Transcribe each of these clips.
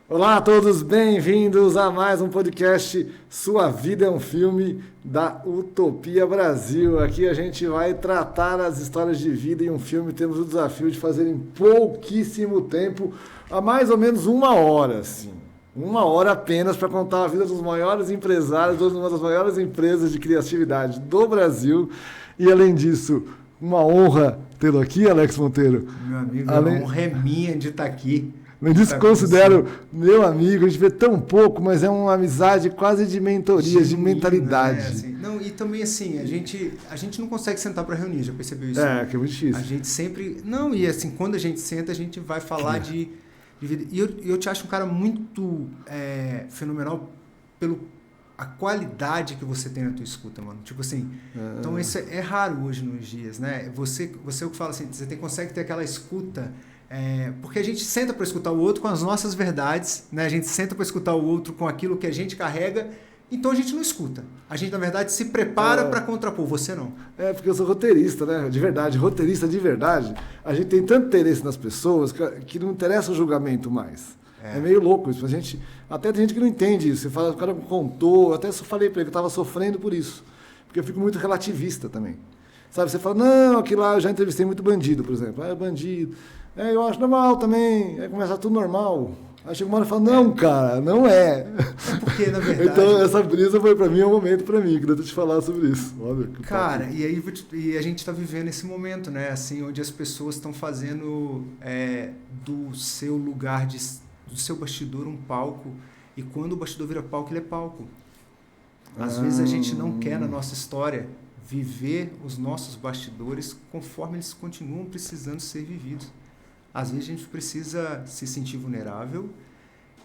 Olá a todos, bem-vindos a mais um podcast Sua Vida é um Filme da Utopia Brasil. Aqui a gente vai tratar as histórias de vida em um filme. Temos o desafio de fazer em pouquíssimo tempo, a mais ou menos 1 hora, assim. 1 hora apenas para contar a vida dos maiores empresários, de uma das maiores empresas de criatividade do Brasil. E além disso, uma honra tê-lo aqui, Alex Monteiro. Meu amigo, a honra é minha de estar aqui. Além disso, considero meu amigo, a gente vê tão pouco, mas é uma amizade quase de mentoria, de mentalidade. Né? Assim, não, e também assim, a gente não consegue sentar para reunir, já percebeu isso? Que é muito difícil. A gente sempre... Não, e assim, quando a gente senta, a gente vai falar de vida. E eu te acho um cara muito fenomenal a qualidade que você tem na tua escuta, mano. Tipo assim, então isso é raro hoje nos dias, né? Você é o que fala assim, você consegue ter aquela escuta... porque a gente senta para escutar o outro com as nossas verdades, né? A gente senta para escutar o outro com aquilo que a gente carrega, então a gente não escuta. A gente, na verdade, se prepara para contrapor, você não. Porque eu sou roteirista, né? De verdade, roteirista de verdade. A gente tem tanto interesse nas pessoas que não interessa o julgamento mais. É meio louco isso. Até tem gente que não entende isso. Você fala, o cara me contou, eu até falei para ele que eu estava sofrendo por isso. Porque eu fico muito relativista também. Sabe, você fala, não, aquilo lá, eu já entrevistei muito bandido, por exemplo. É bandido. Eu acho normal também. Aí começa tudo normal. Aí chega uma hora e fala, não, cara, não é. Porque, na verdade... Então, essa brisa foi pra mim, um momento pra mim, que eu te falar sobre isso. Olha, cara, e a gente tá vivendo esse momento, né? Assim, onde as pessoas estão fazendo do seu lugar, do seu bastidor um palco. E quando o bastidor vira palco, ele é palco. Às vezes a gente não quer, na nossa história, viver os nossos bastidores conforme eles continuam precisando ser vividos. Às vezes a gente precisa se sentir vulnerável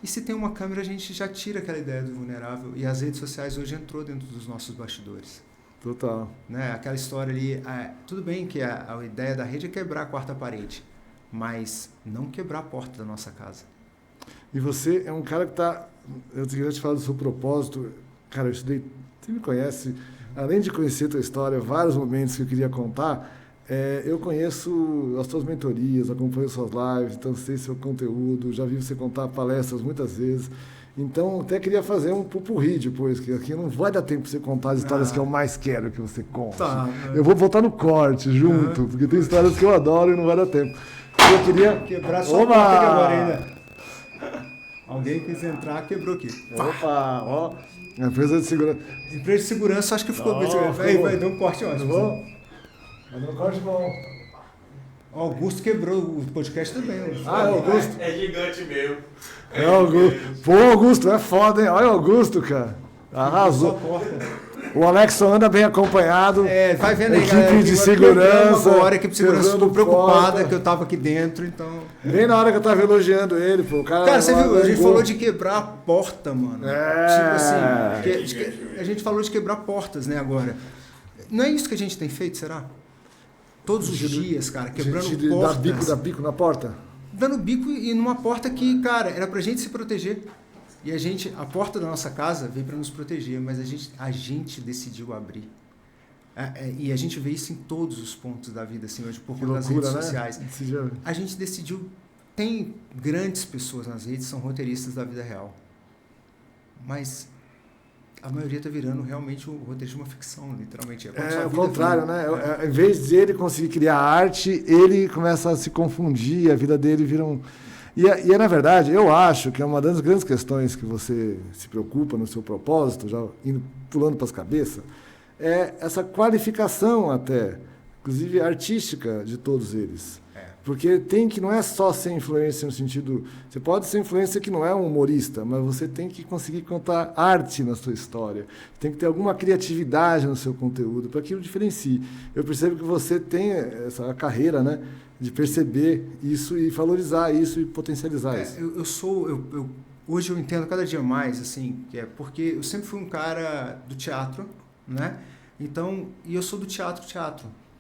e se tem uma câmera a gente já tira aquela ideia do vulnerável e as redes sociais hoje entrou dentro dos nossos bastidores. Total. Né? Aquela história ali, tudo bem que a ideia da rede é quebrar a quarta parede, mas não quebrar a porta da nossa casa. E você é um cara que eu queria te falar do seu propósito. Cara, eu estudei, você me conhece, além de conhecer a tua história, vários momentos que eu queria contar. Eu conheço as suas mentorias, acompanho suas lives, então sei seu conteúdo, já vi você contar palestras muitas vezes. Então, até queria fazer um pupurri depois, que aqui não vai dar tempo para você contar as histórias que eu mais quero que você conte. Tá, eu vou voltar no corte junto, porque tem histórias que eu adoro e não vai dar tempo. Eu queria... Quebrar só a porta aqui agora ainda. Alguém quis entrar, quebrou aqui. Opa, ó. Empresa de segurança. Empresa de segurança, acho que ficou... Vai, deu um corte ótimo. Mas não corte bom. O Augusto quebrou o podcast também. Augusto. É gigante mesmo. Augusto. Pô, Augusto, é foda, hein? Olha o Augusto, cara. Arrasou. O Alex só anda bem acompanhado. Vai vendo aí, equipe galera. De segurança. Agora, a equipe de segurança ficou preocupada que eu tava aqui dentro, então... Bem na hora que eu tava elogiando ele, pô. Cara, você viu? A gente falou de quebrar a porta, mano. Tipo assim, a gente falou de quebrar portas, né, agora. Não é isso que a gente tem feito, será? Todos os dias, cara, quebrando portas. Dar bico na porta? Dando bico e numa porta que, cara, era pra gente se proteger. E a porta da nossa casa veio pra nos proteger, mas a gente decidiu abrir. E a gente vê isso em todos os pontos da vida, assim, hoje, por conta das redes sociais. A gente decidiu, tem grandes pessoas nas redes, são roteiristas da vida real. Mas... a maioria está virando realmente o roteiro de uma ficção, literalmente. É o contrário, né? Em vez de ele conseguir criar arte, ele começa a se confundir, a vida dele vira um... E na verdade, eu acho que é uma das grandes questões que você se preocupa no seu propósito, já pulando para as cabeças, é essa qualificação até, inclusive artística, de todos eles. Porque não é só ser influência no sentido... Você pode ser influência que não é um humorista, mas você tem que conseguir contar arte na sua história. Tem que ter alguma criatividade no seu conteúdo, para que o diferencie. Eu percebo que você tem essa carreira, né, de perceber isso e valorizar isso e potencializar isso. Hoje eu entendo cada dia mais, assim, porque eu sempre fui um cara do teatro, né? Então, e eu sou do teatro.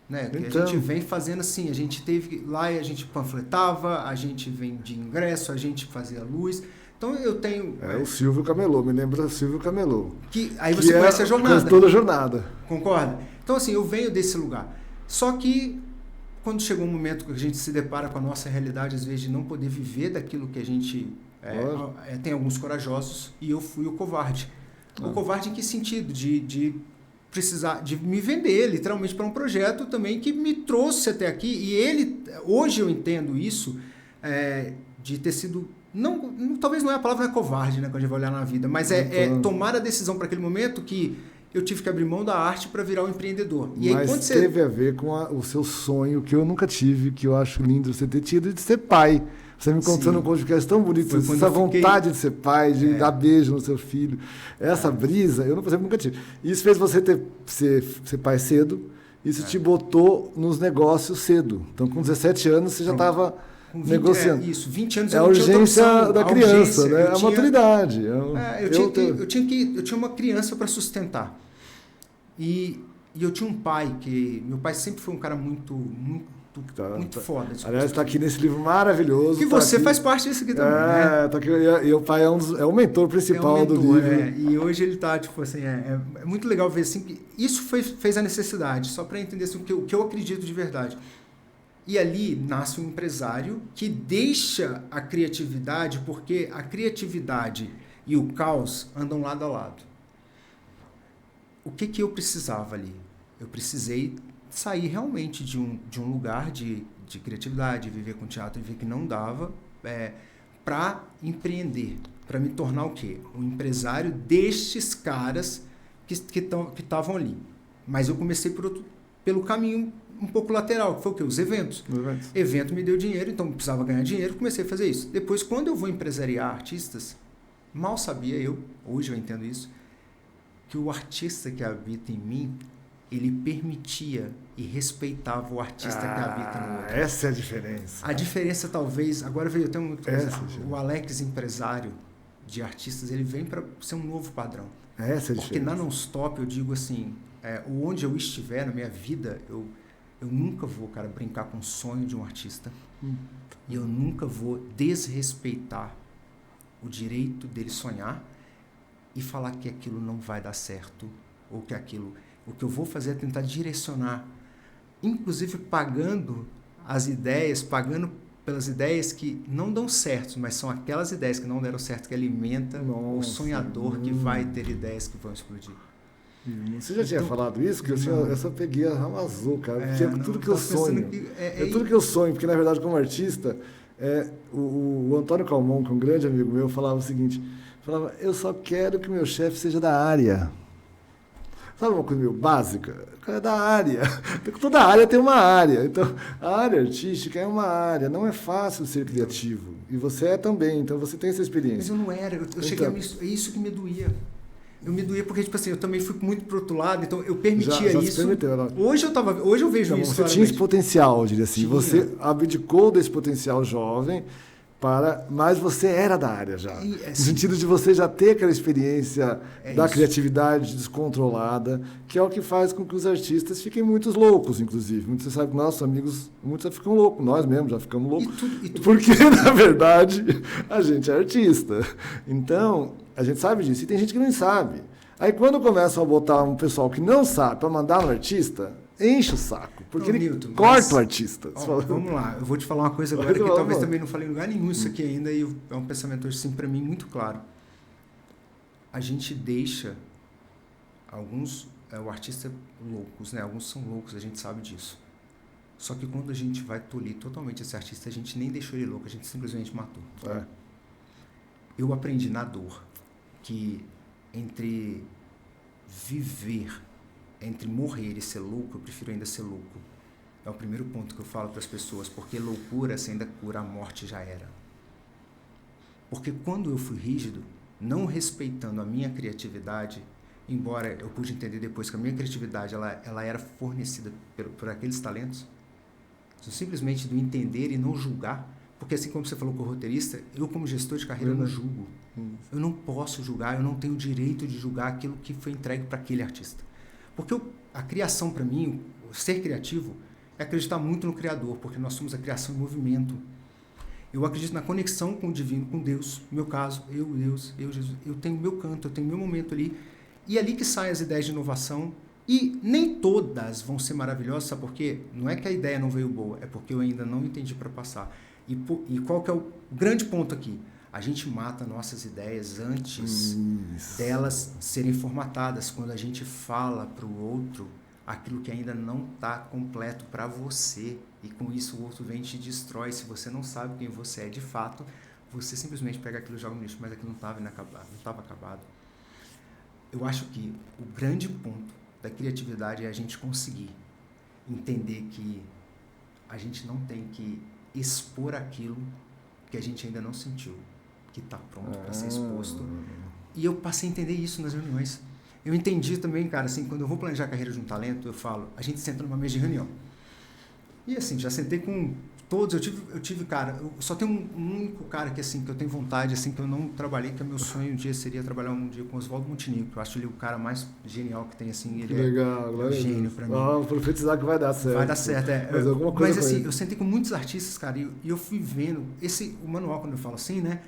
Né? Então, a gente vem fazendo assim, a gente teve lá e a gente panfletava, a gente vendia ingresso, a gente fazia luz. Então eu tenho... o Silvio Camelô, me lembra do Silvio Camelô. Aí você conhece a jornada. Toda a jornada. Concorda? Então assim, eu venho desse lugar. Só que quando chegou um momento que a gente se depara com a nossa realidade, às vezes de não poder viver daquilo que a gente Tem alguns corajosos e eu fui o covarde. O covarde em que sentido? De precisar de me vender literalmente para um projeto também que me trouxe até aqui. E ele, hoje eu entendo isso, de ter sido, talvez não é a palavra covarde, né, quando a gente vai olhar na vida, mas tomar a decisão para aquele momento que eu tive que abrir mão da arte para virar um empreendedor. E mas aí, teve a ver com o seu sonho, que eu nunca tive, que eu acho lindo você ter tido, de ser pai. Você me contou num podcast tão bonito, essa vontade de ser pai, de dar beijo no seu filho. Essa brisa, eu nunca tive. Isso fez você ser pai cedo, isso te botou nos negócios cedo. Então, com 17 anos, você já estava negociando. 20 anos é eu a não tinha urgência outra opção. da criança, né? A maturidade. Eu tinha uma criança para sustentar. E eu tinha um pai meu pai sempre foi um cara muito foda. Aliás, está aqui nesse livro maravilhoso. E você faz parte disso aqui também, né? Tá aqui, e o pai é o mentor principal do livro. E hoje ele está, tipo assim, é muito legal ver assim, que isso fez a necessidade, só para entender assim, o que eu acredito de verdade. E ali nasce um empresário que deixa a criatividade, porque a criatividade e o caos andam lado a lado. O que eu precisava ali? Eu precisei sair realmente de um lugar de criatividade, viver com teatro e ver que não dava, para empreender, para me tornar o quê? Um empresário destes caras que estavam ali. Mas eu comecei pelo caminho um pouco lateral, que foi o quê? Os eventos. Evento me deu dinheiro, então eu precisava ganhar dinheiro, comecei a fazer isso. Depois, quando eu vou empresariar artistas, mal sabia eu, hoje eu entendo isso, que o artista que habita em mim, ele permitia e respeitava o artista que habita no outro. Essa é a diferença. A diferença talvez, agora veio até o Alex, empresário de artistas, ele vem para ser um novo padrão. Essa é a diferença. Porque na Non-Stop eu digo assim, onde eu estiver na minha vida, eu nunca vou, cara, brincar com o sonho de um artista. E eu nunca vou desrespeitar o direito dele sonhar e falar que aquilo não vai dar certo, ou que aquilo... O que eu vou fazer é tentar direcionar, inclusive pagando pelas ideias que não dão certo, mas são aquelas ideias que não deram certo que alimentam o sonhador que vai ter ideias que vão explodir. Você já tinha falado isso? Que eu só peguei a arrasou, cara. Porque é tudo que eu sonho. É tudo que eu sonho, porque na verdade, como artista, o Antônio Calmon, que é um grande amigo meu, falava o seguinte: eu só quero que meu chefe seja da área. Sabe uma coisa meio básica? O cara é da área. Toda área tem uma área. Então, a área artística é uma área. Não é fácil ser criativo. E você é também. Então, você tem essa experiência. Mas eu não era. Eu cheguei é isso que me doía. Eu me doía porque, tipo assim, eu também fui muito pro outro lado. Então, eu permitia já isso. Permiteu, hoje eu vejo isso. Você tinha esse potencial, eu diria assim. Você abdicou desse potencial jovem, mas você era da área já. No sentido de você já ter aquela experiência da criatividade descontrolada, que é o que faz com que os artistas fiquem muito loucos, inclusive. Você sabe que nossos amigos, muitos já ficam loucos, nós mesmos já ficamos loucos. Porque, na verdade, a gente é artista. Então, a gente sabe disso. E tem gente que não sabe. Aí, quando começam a botar um pessoal que não sabe para mandar no artista, enche o saco, porque Newton, corta o artista. Vamos lá, eu vou te falar uma coisa agora que talvez também não falei em lugar nenhum isso aqui ainda, e é um pensamento assim para mim muito claro. A gente deixa alguns artistas loucos, né? Alguns são loucos, a gente sabe disso. Só que quando a gente vai tolir totalmente esse artista, a gente nem deixou ele louco, a gente simplesmente matou. Eu aprendi na dor que entre morrer e ser louco, eu prefiro ainda ser louco. É o primeiro ponto que eu falo para as pessoas, porque loucura, se ainda cura, a morte já era. Porque quando eu fui rígido, não respeitando a minha criatividade, embora eu pude entender depois que a minha criatividade ela era fornecida por aqueles talentos, simplesmente do entender e não julgar, porque assim como você falou com o roteirista, eu como gestor de carreira não julgo. Eu não posso julgar, eu não tenho o direito de julgar aquilo que foi entregue para aquele artista. Porque a criação, para mim, ser criativo, é acreditar muito no Criador, porque nós somos a criação em movimento. Eu acredito na conexão com o divino, com Deus. No meu caso, Deus, Jesus. Eu tenho meu canto, eu tenho meu momento ali. E é ali que saem as ideias de inovação. E nem todas vão ser maravilhosas, sabe por quê? Não é que a ideia não veio boa, é porque eu ainda não entendi para passar. E qual que é o grande ponto aqui? A gente mata nossas ideias antes delas serem formatadas. Quando a gente fala para o outro aquilo que ainda não está completo para você. E com isso o outro vem e te destrói. Se você não sabe quem você é de fato, você simplesmente pega aquilo e joga no lixo. Mas aquilo não estava acabado. Eu acho que o grande ponto da criatividade é a gente conseguir entender que a gente não tem que expor aquilo que a gente ainda não sentiu, que está pronto para ser exposto. E eu passei a entender isso nas reuniões. Eu entendi também, cara, assim, quando eu vou planejar a carreira de um talento, eu falo, a gente senta numa mesa de reunião. E assim, já sentei com todos, eu tive, cara, eu só tenho um único cara que, assim, que eu tenho vontade, assim, que eu não trabalhei, que é meu sonho um dia seria trabalhar um dia com o Oswaldo Montenegro, que eu acho ele o cara mais genial que tem, assim, ele legal, é um gênio pra mim. Vou profetizar que vai dar certo. Vai dar certo, é. Mas assim, eu sentei com muitos artistas, cara, e eu fui vendo, o manual, quando eu falo assim, né,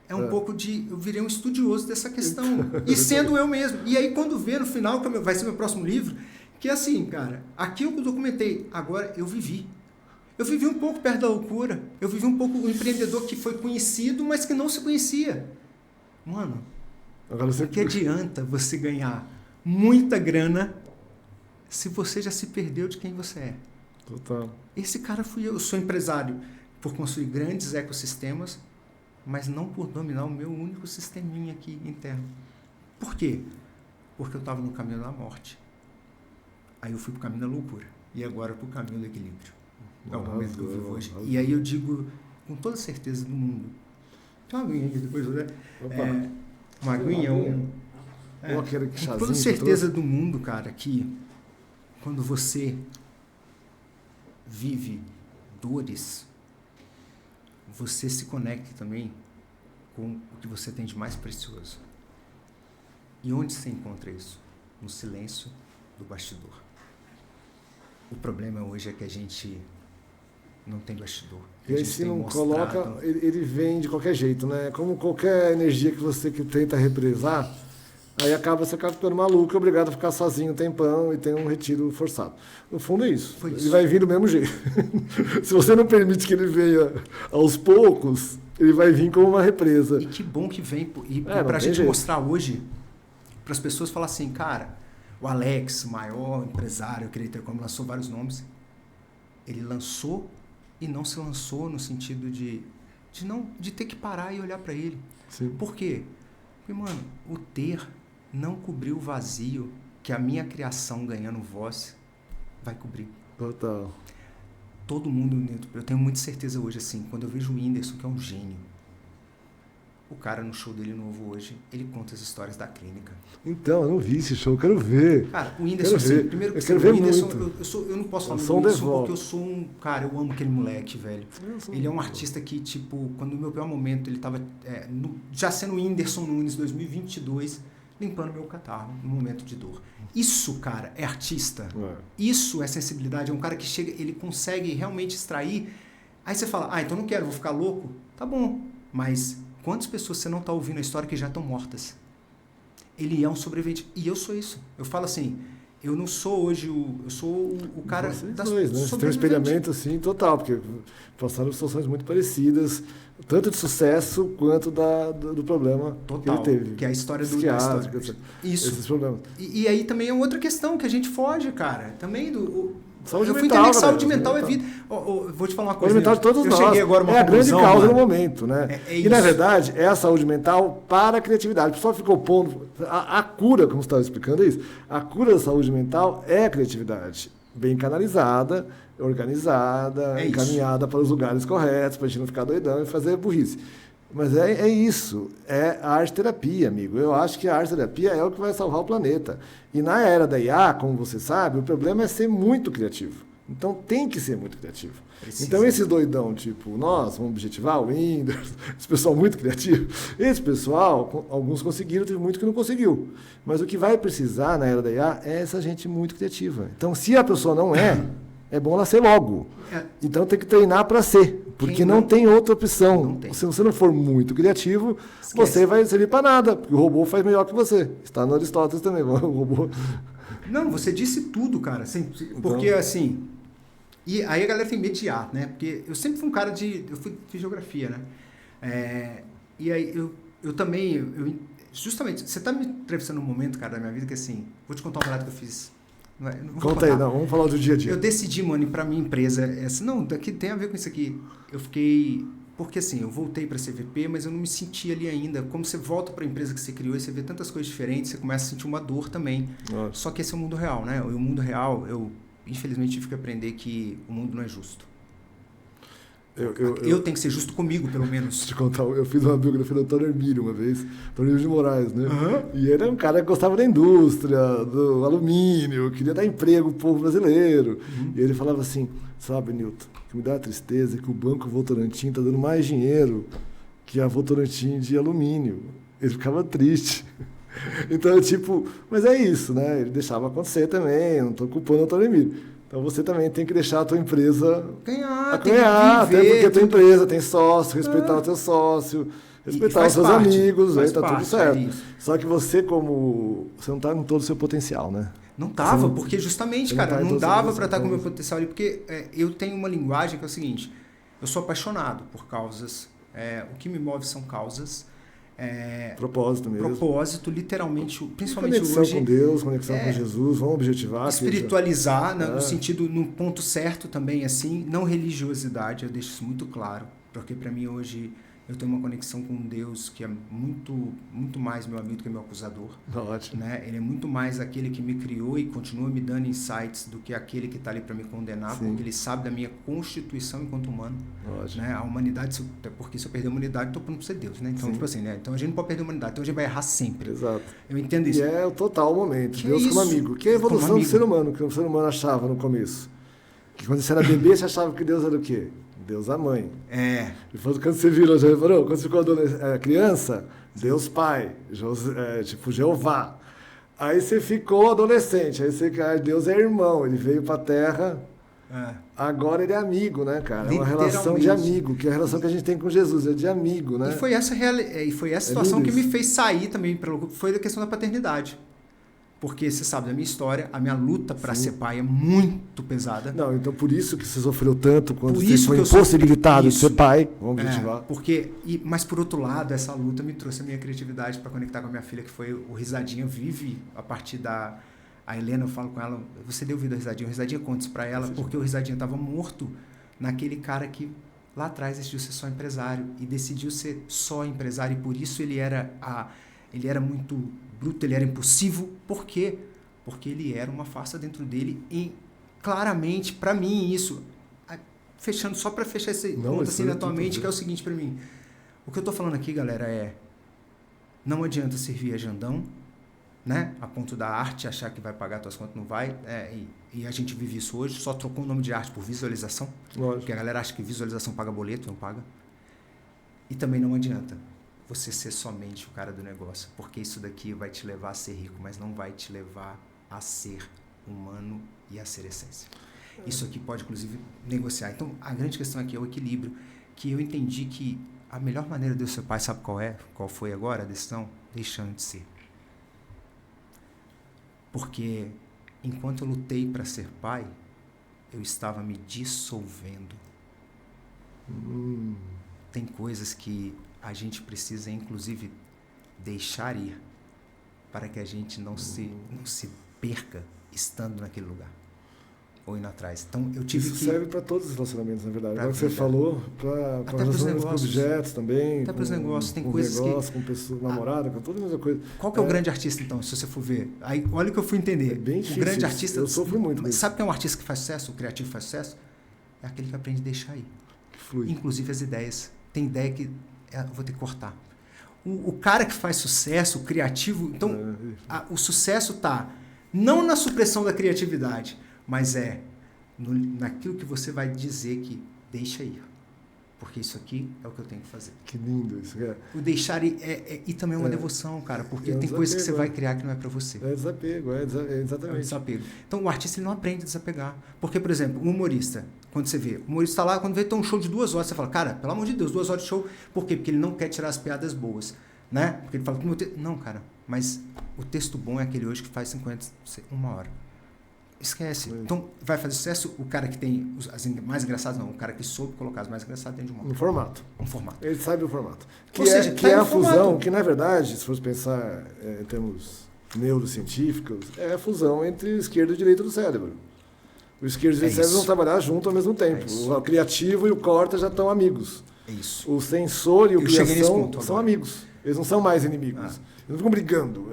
é um pouco de, eu virei um estudioso dessa questão, e sendo eu mesmo. E aí, quando vê no final, que vai ser meu próximo livro, que é assim, cara, aquilo que eu documentei, agora eu vivi. Eu vivi um pouco perto da loucura. Eu vivi um pouco o empreendedor que foi conhecido, mas que não se conhecia. Mano, o que adianta você ganhar muita grana se você já se perdeu de quem você é? Total. Esse cara fui eu. Eu sou empresário por construir grandes ecossistemas, mas não por dominar o meu único sisteminha aqui interno. Por quê? Porque eu estava no caminho da morte. Aí eu fui para o caminho da loucura. E agora para o caminho do equilíbrio. É o momento que eu vivo hoje. E aí eu digo, com toda certeza do mundo, tem uma aguinha aqui depois, né? Uma aguinha, com toda certeza do mundo, cara, que quando você vive dores, você se conecta também com o que você tem de mais precioso. E onde você encontra isso? No silêncio do bastidor. O problema hoje é que a gente não tem bastidor. E aí se não coloca, ele vem de qualquer jeito, né? Como qualquer energia que você tenta represar, aí acaba você ficando maluco e obrigado a ficar sozinho um tempão e tem um retiro forçado. No fundo é isso. Ele vai vir do mesmo jeito. Se você não permite que ele venha aos poucos, ele vai vir como uma represa. E que bom que vem. E pra gente mostrar hoje, para as pessoas falar assim, cara, o Alex, o maior empresário, Creator, como lançou vários nomes, ele lançou e não se lançou no sentido de ter que parar e olhar para ele. Sim. Por quê? Porque, mano, o ter não cobriu o vazio que a minha criação ganhando voz vai cobrir. Total. Todo mundo, eu tenho muita certeza hoje, assim, quando eu vejo o Whindersson, que é um gênio, o cara no show dele novo hoje, ele conta as histórias da clínica. Então, eu não vi esse show, quero ver. Cara, o Whindersson, assim, primeiro que eu quero ver o Whindersson, muito. eu não posso falar do Whindersson porque eu sou um... Cara, eu amo aquele moleque, velho. Ele é um artista que, tipo, quando no meu pior momento, ele tava já sendo Whindersson Nunes 2022, limpando meu catarro no momento de dor. Isso, cara, é artista. Isso é sensibilidade. É um cara que chega, ele consegue realmente extrair. Aí você fala, então não quero, vou ficar louco. Tá bom, mas... Quantas pessoas você não está ouvindo a história que já estão mortas? Ele é um sobrevivente. E eu sou isso. Eu falo assim, eu não sou hoje eu sou o cara das dois, né? Você tem um espelhamento assim total, porque passaram situações muito parecidas, tanto de sucesso quanto do problema total, que ele teve. Que é a história do psiquiátrico, isso. Esses problemas. E aí também é outra questão que a gente foge, cara. Também saúde eu fui mental, entender que saúde mental é vida. Vou te falar uma coisa. Saúde mental de todos nós. Cheguei agora uma a grande causa no momento, né? E na verdade é a saúde mental para a criatividade. O pessoal ficou pondo a cura, como você estava explicando isso, a cura da saúde mental é a criatividade. Bem canalizada, organizada, encaminhada para os lugares corretos, para a gente não ficar doidão e fazer burrice. Mas é isso, é a arte-terapia, amigo. Eu acho que a arte-terapia é o que vai salvar o planeta. E na era da IA, como você sabe, o problema é ser muito criativo. Então tem que ser muito criativo. Precisa. Então esses doidão, tipo, nós vamos objetivar o Windows, esse pessoal muito criativo, esse pessoal, alguns conseguiram, teve muito que não conseguiu. Mas o que vai precisar na era da IA é essa gente muito criativa. Então se a pessoa não é bom ela ser logo. Então tem que treinar para ser, porque não tem outra opção. Se você não for muito criativo, você vai servir para nada, porque o robô faz melhor que você. Está no Aristóteles também, o robô. Não, você disse tudo, cara. Porque assim... E aí a galera tem medo de arte, né? Porque eu sempre fui um cara eu fiz geografia, né? E aí eu também, justamente, você tá me entrevistando num momento, cara, da minha vida que assim, vou te contar um relato que eu fiz. Não vou Conta aí, contar. não, vamos falar do dia a dia. Eu decidi, mano, ir pra minha empresa, não, daqui tem a ver com isso aqui. Eu fiquei, porque assim, eu voltei pra CVP, mas eu não me senti ali ainda. Como você volta pra empresa que você criou e você vê tantas coisas diferentes, você começa a sentir uma dor também. Nossa. Só que esse é o mundo real, né? E o mundo real, eu infelizmente tive que aprender que o mundo não é justo. Eu tenho que ser justo comigo, pelo menos. Te contar, eu fiz uma biografia do Antônio Hermílio uma vez, Antônio Hermílio de Moraes, né? E ele é um cara que gostava da indústria, do alumínio, queria dar emprego ao povo brasileiro. E ele falava assim, sabe, Nilton, o que me dá tristeza é que o Banco Votorantim está dando mais dinheiro que a Votorantim de alumínio. Ele ficava triste. Então, tipo, mas é isso, né? Ele deixava acontecer também, não estou culpando o Antônio Hermílio. Então você também tem que deixar a tua empresa ganhar, até porque a tua empresa tem sócio, respeitar o teu sócio, respeitar os seus amigos, aí tá tudo certo. Só que você não tá em todo o seu potencial, né? Não tava, porque justamente, cara, não dava para estar com o meu potencial ali, porque eu tenho uma linguagem que é o seguinte, eu sou apaixonado por causas, o que me move são causas, propósito mesmo. Propósito, literalmente, principalmente conexão hoje. Conexão com Deus, conexão com Jesus, vamos objetivar. Espiritualizar, no sentido, num ponto certo também, assim, não religiosidade, eu deixo isso muito claro, porque para mim hoje eu tenho uma conexão com um Deus que é muito, muito mais meu amigo do que meu acusador. Ótimo. Né? Ele é muito mais aquele que me criou e continua me dando insights do que aquele que está ali para me condenar, Sim. porque ele sabe da minha constituição enquanto humano. Ótimo. Né? A humanidade, porque se eu perder a humanidade, estou pronto para ser Deus. Né? Então, Sim. tipo assim, né? Então a gente não pode perder a humanidade, então a gente vai errar sempre. Exato. Eu entendo isso. E é o total momento, que Deus é como amigo. Que é a evolução do ser humano, que o ser humano achava no começo. Que quando você era bebê, você achava que Deus era o quê? Deus a mãe. E quando você virou, já reparou? Quando você ficou criança, Deus pai, tipo Jeová. Aí você ficou adolescente, aí Deus é irmão, ele veio pra terra, agora ele é amigo, né, cara? É uma relação de amigo, que é a relação que a gente tem com Jesus, é de amigo, né? E foi essa situação que me fez sair também, foi a questão da paternidade. Porque você sabe da minha história, a minha luta para ser pai é muito pesada. Não, então por isso que você sofreu tanto quando você foi impossibilitado de ser pai. Vamos objetivar. Mas por outro lado, essa luta me trouxe a minha criatividade para conectar com a minha filha, que foi o Risadinha vive a partir da... A Helena, eu falo com ela, você deu vida ao Risadinha? O Risadinha conta isso para ela, porque o Risadinha estava morto naquele cara que lá atrás decidiu ser só empresário e decidiu ser só empresário, e por isso ele era muito bruto, ele era impulsivo. Por quê? Porque ele era uma farsa dentro dele e claramente, para mim, isso, fechando, só para fechar esse ponto assim na tua mente, que é o seguinte para mim, o que eu tô falando aqui, galera, não adianta servir a Jandão, né, a ponto da arte achar que vai pagar tuas contas, não vai, e a gente vive isso hoje, só trocou o nome de arte por visualização. Lógico. Porque a galera acha que visualização paga boleto, não paga. E também não adianta você ser somente o cara do negócio, porque isso daqui vai te levar a ser rico, mas não vai te levar a ser humano e a ser essência. Isso aqui pode, inclusive, negociar. Então, a grande questão aqui é o equilíbrio, que eu entendi que a melhor maneira de eu ser pai, sabe qual foi agora a decisão? Deixando de ser. Porque, enquanto eu lutei para ser pai, eu estava me dissolvendo. Tem coisas que a gente precisa, inclusive, deixar ir para que a gente não se perca estando naquele lugar ou indo atrás. Então, eu tive Isso serve para todos os relacionamentos, na verdade. Como você vida. Falou, para relacionamentos com objetos também. Até para os negócios. Tem com coisas negócios, com pessoas, namorada, com toda a mesma coisa. Qual que é o grande artista, então, se você for ver? Aí, olha o que eu fui entender. É bem difícil. O grande artista... Eu sofro muito. Mas sabe quem é um artista que faz sucesso, o criativo que faz sucesso? É aquele que aprende a deixar ir. Flui. Inclusive as ideias. Tem ideia que eu vou ter que cortar. O cara que faz sucesso, o criativo... Então, o sucesso está não na supressão da criatividade, mas naquilo que você vai dizer que deixa ir. Porque isso aqui é o que eu tenho que fazer. Que lindo isso. O deixar ir e também é uma devoção, cara. Porque tem coisas que você vai criar que não é para você. É desapego, exatamente. É desapego. Então o artista ele não aprende a desapegar. Porque, por exemplo, um humorista, quando você vê, o humorista está lá, quando vê um show de 2 horas, você fala, cara, pelo amor de Deus, 2 horas de show. Por quê? Porque ele não quer tirar as piadas boas. Né? Porque ele fala que não, cara, mas o texto bom é aquele hoje que faz 1 hora. Esquece. Então, vai fazer sucesso o cara que tem as mais engraçadas, não. O cara que soube colocar as mais engraçadas dentro de um formato. Um formato. Ele sabe o formato. Ou seja, que é a fusão, que na verdade, se fosse pensar em termos neurocientíficos, é a fusão entre esquerda e direita do cérebro. O esquerdo e o direito do cérebro vão trabalhar junto ao mesmo tempo. O criativo e o corta já estão amigos. É isso. O sensor e o criação são amigos. Eles não são mais inimigos. Eles não ficam brigando.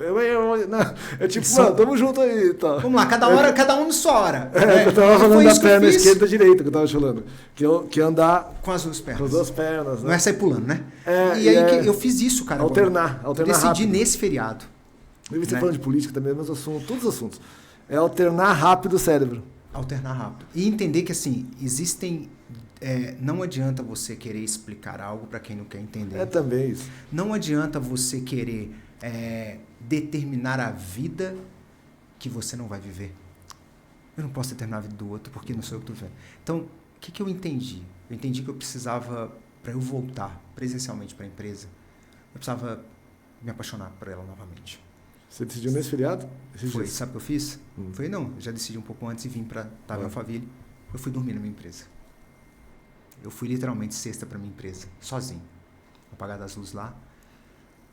É tipo, mano, tamo junto aí. Tá. Vamos lá, cada um na sua hora. Eu tava falando da perna esquerda e direita que eu tava falando. Que andar com as duas pernas. Com as duas pernas. Não é sair pulando, né? E aí eu fiz isso, cara. Alternar eu decidi rápido. Nesse feriado. Eu vi você falando de política também, mas assuntos, todos os assuntos. É alternar rápido o cérebro. Alternar rápido. E entender que, assim, existem... não adianta você querer explicar algo para quem não quer entender. É também isso. Não adianta você querer determinar a vida que você não vai viver. Eu não posso determinar a vida do outro porque não sou eu que estou vivendo. Então, o que eu entendi? Eu entendi que eu precisava, para eu voltar presencialmente para a empresa, eu precisava me apaixonar por ela novamente. Você decidiu nesse feriado? Foi. Sabe o que eu fiz? Foi não. Eu já decidi um pouco antes e vim para estar em Alphaville. Eu fui dormir na minha empresa. Eu fui literalmente sexta para minha empresa, sozinho. Apagado as luzes lá.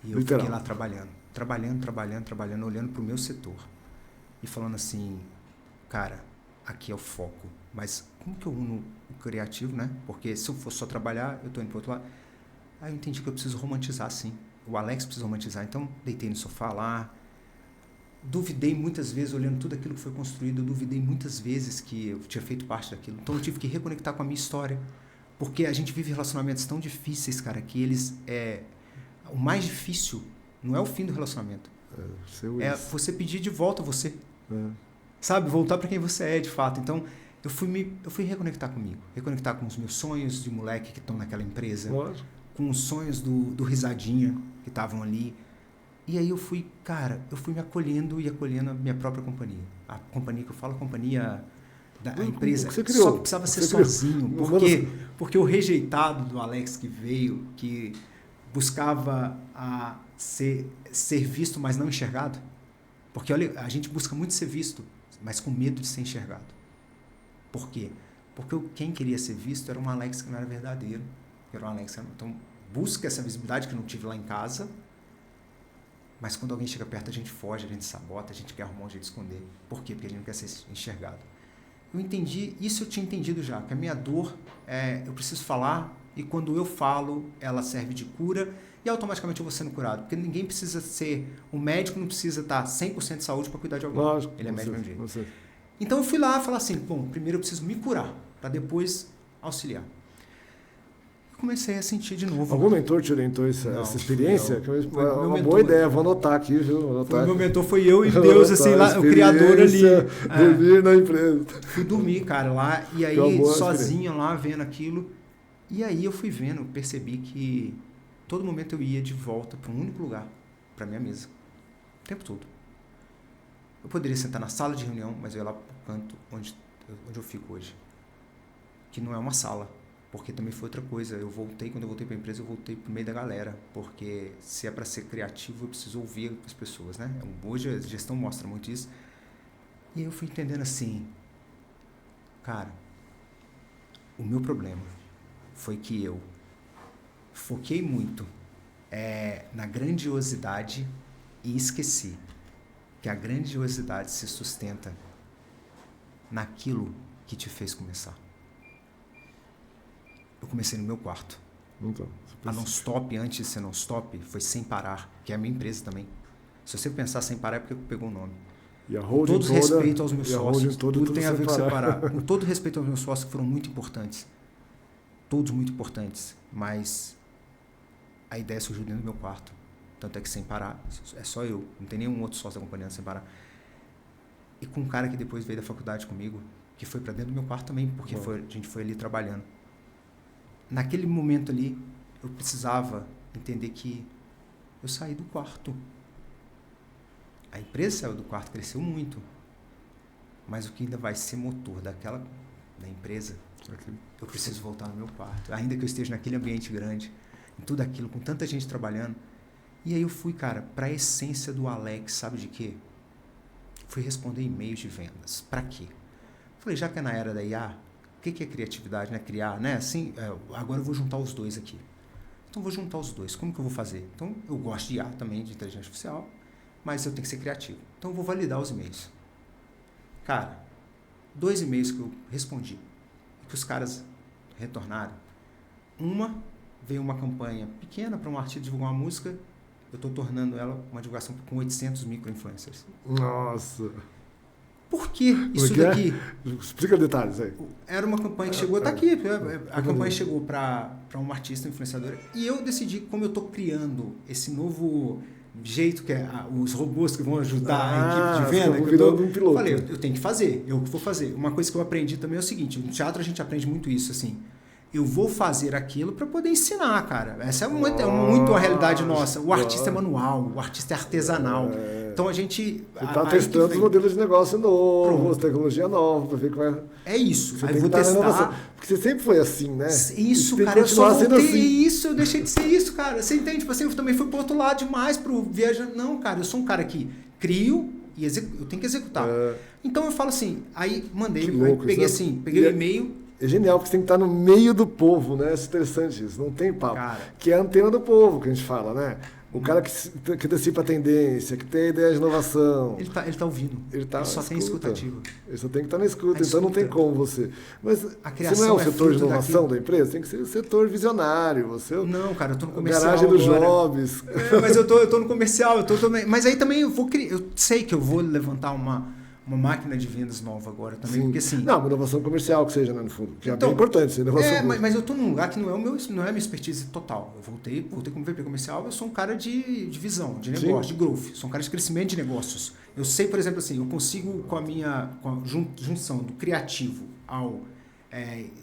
E eu fiquei lá trabalhando, olhando para o meu setor. E falando assim, cara, aqui é o foco. Mas como que eu uno o criativo, né? Porque se eu for só trabalhar, eu estou indo para o outro lado. Aí eu entendi que eu preciso romantizar, sim. O Alex precisa romantizar. Então, deitei no sofá lá. Duvidei muitas vezes, olhando tudo aquilo que foi construído, eu duvidei muitas vezes que eu tinha feito parte daquilo. Então, eu tive que reconectar com a minha história. Porque a gente vive relacionamentos tão difíceis, cara, que eles... o mais difícil não é o fim do relacionamento. É você pedir de volta você. Sabe? Voltar para quem você é, de fato. Então, eu fui reconectar comigo. Reconectar com os meus sonhos de moleque que estão naquela empresa. Lógico. Com os sonhos do Risadinha, que estavam ali. E aí eu fui me acolhendo e acolhendo a minha própria companhia. A companhia que eu falo, a companhia... da empresa, que você criou. Só que precisava ser sozinho, porque o rejeitado do Alex que veio, que buscava ser visto, mas não enxergado, porque olha, a gente busca muito ser visto, mas com medo de ser enxergado. Por quê? Porque quem queria ser visto era um Alex que não era verdadeiro, era um Alex, então busca essa visibilidade que eu não tive lá em casa, mas quando alguém chega perto a gente foge, a gente sabota, a gente quer arrumar um jeito de esconder. Por quê? Porque a gente não quer ser enxergado. Eu entendi, isso eu tinha entendido já, que a minha dor, eu preciso falar, e quando eu falo, ela serve de cura, e automaticamente eu vou sendo curado. Porque ninguém precisa ser, o médico não precisa estar 100% de saúde para cuidar de alguém. Lógico, ele é médico de um jeito. Então eu fui lá e falei assim, bom, primeiro eu preciso me curar, para depois auxiliar. Comecei a sentir de novo. Algum mentor te orientou essa experiência? Foi uma boa ideia, vou anotar aqui, viu? Meu mentor foi eu e Deus, assim, lá, o criador ali. Dormir na empresa. Fui dormir, cara, lá, e aí sozinho lá, vendo aquilo. E aí eu fui vendo, percebi que todo momento eu ia de volta para um único lugar, para minha mesa. O tempo todo. Eu poderia sentar na sala de reunião, mas eu ia lá pro canto onde eu fico hoje. Que não é uma sala. Porque também foi outra coisa, quando eu voltei para a empresa, eu voltei para o meio da galera, porque se é para ser criativo, eu preciso ouvir as pessoas, né? Hoje a gestão mostra muito isso. E eu fui entendendo assim, cara, o meu problema foi que eu foquei muito na grandiosidade e esqueci que a grandiosidade se sustenta naquilo que te fez começar. Eu comecei no meu quarto. Então, a Non-Stop, antes de ser Non-Stop, foi Sem Parar, que é a minha empresa também. Se você pensar Sem Parar é porque pegou o nome. E a holding todo respeito aos meus sócios, tudo tem a ver com Separar. Com todo respeito aos meus sócios, que foram muito importantes. Todos muito importantes. Mas a ideia surgiu dentro do meu quarto. Tanto é que Sem Parar é só eu. Não tem nenhum outro sócio da companhia Sem Parar. E com um cara que depois veio da faculdade comigo, que foi para dentro do meu quarto também, porque a gente foi ali trabalhando. Naquele momento ali, eu precisava entender que eu saí do quarto. A empresa saiu do quarto, cresceu muito. Mas o que ainda vai ser motor da empresa, eu preciso voltar no meu quarto. Ainda que eu esteja naquele ambiente grande, em tudo aquilo, com tanta gente trabalhando. E aí eu fui, cara, para a essência do Alex, sabe de quê? fui responder e-mails de vendas. Para quê? Falei, já que é na era da IA, o que é criatividade, né? Criar, né? Assim, agora eu vou juntar os dois aqui. Então, vou juntar os dois. Como que eu vou fazer? Então, eu gosto de IA também, de inteligência artificial, mas eu tenho que ser criativo. Então, eu vou validar os e-mails. Cara, 2 e-mails que eu respondi, que os caras retornaram. Veio uma campanha pequena para um artista divulgar uma música, eu estou tornando ela uma divulgação com 800 micro-influencers. Nossa! Por que isso daqui? Explica detalhes aí. Era uma campanha que chegou, tá aqui, a campanha chegou para um artista influenciador, e eu decidi, como eu estou criando esse novo jeito que é os robôs que vão ajudar a equipe de venda, falei, eu tenho que fazer, eu vou fazer. Uma coisa que eu aprendi também é o seguinte, no teatro a gente aprende muito isso, assim, eu vou fazer aquilo para poder ensinar, cara. Essa é muito a realidade nossa. O artista é manual, o artista é artesanal. Então a gente... Você está testando os modelos de negócio novos, tecnologia nova, para ver como é... É isso, você aí vou testar. Porque você sempre foi assim, né? Isso, cara, eu só voltei isso, eu deixei de ser isso, cara. Você entende? Tipo assim, eu também fui pro outro lado demais, pro viajando. Não, cara, eu sou um cara que crio e eu tenho que executar. Então eu falo assim, aí mandei, peguei o e-mail... É genial, porque você tem que estar no meio do povo, né? É interessante isso, não tem papo. Cara, que é a antena do povo que a gente fala, né? O cara que antecipa a tendência, que tem ideia de inovação. Ele tá ouvindo. Ele só tem escutativa. Ele só tem que estar na escuta, então não tem como você. Mas você não é o setor de inovação da empresa? Tem que ser o setor visionário. Não, cara, eu tô no comercial. Garagem do Jobs. Mas eu tô no comercial, mas aí também eu sei que eu vou levantar uma máquina de vendas nova agora também, porque assim... Não, uma inovação comercial que seja, né, no fundo, que então, é bem importante. Essa inovação mas eu estou num lugar que não é a minha expertise total. Eu voltei como VP comercial, eu sou um cara de visão, de negócio, de growth, sou um cara de crescimento de negócios. Eu sei, por exemplo, assim, eu consigo com a junção do criativo ao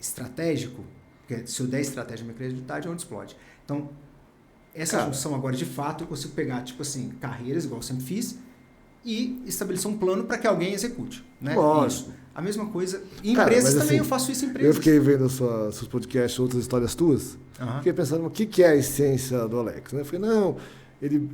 estratégico, porque se eu der estratégia, minha criatividade é onde explode. Então, essa junção agora, de fato, eu consigo pegar, tipo assim, carreiras, igual eu sempre fiz, e estabelecer um plano para que alguém execute, né? Isso. A mesma coisa. Em empresas também, assim, eu faço isso em empresas. Eu fiquei vendo seus podcasts, outras histórias tuas, fiquei pensando, o que é a essência do Alex? Eu falei, não, ele,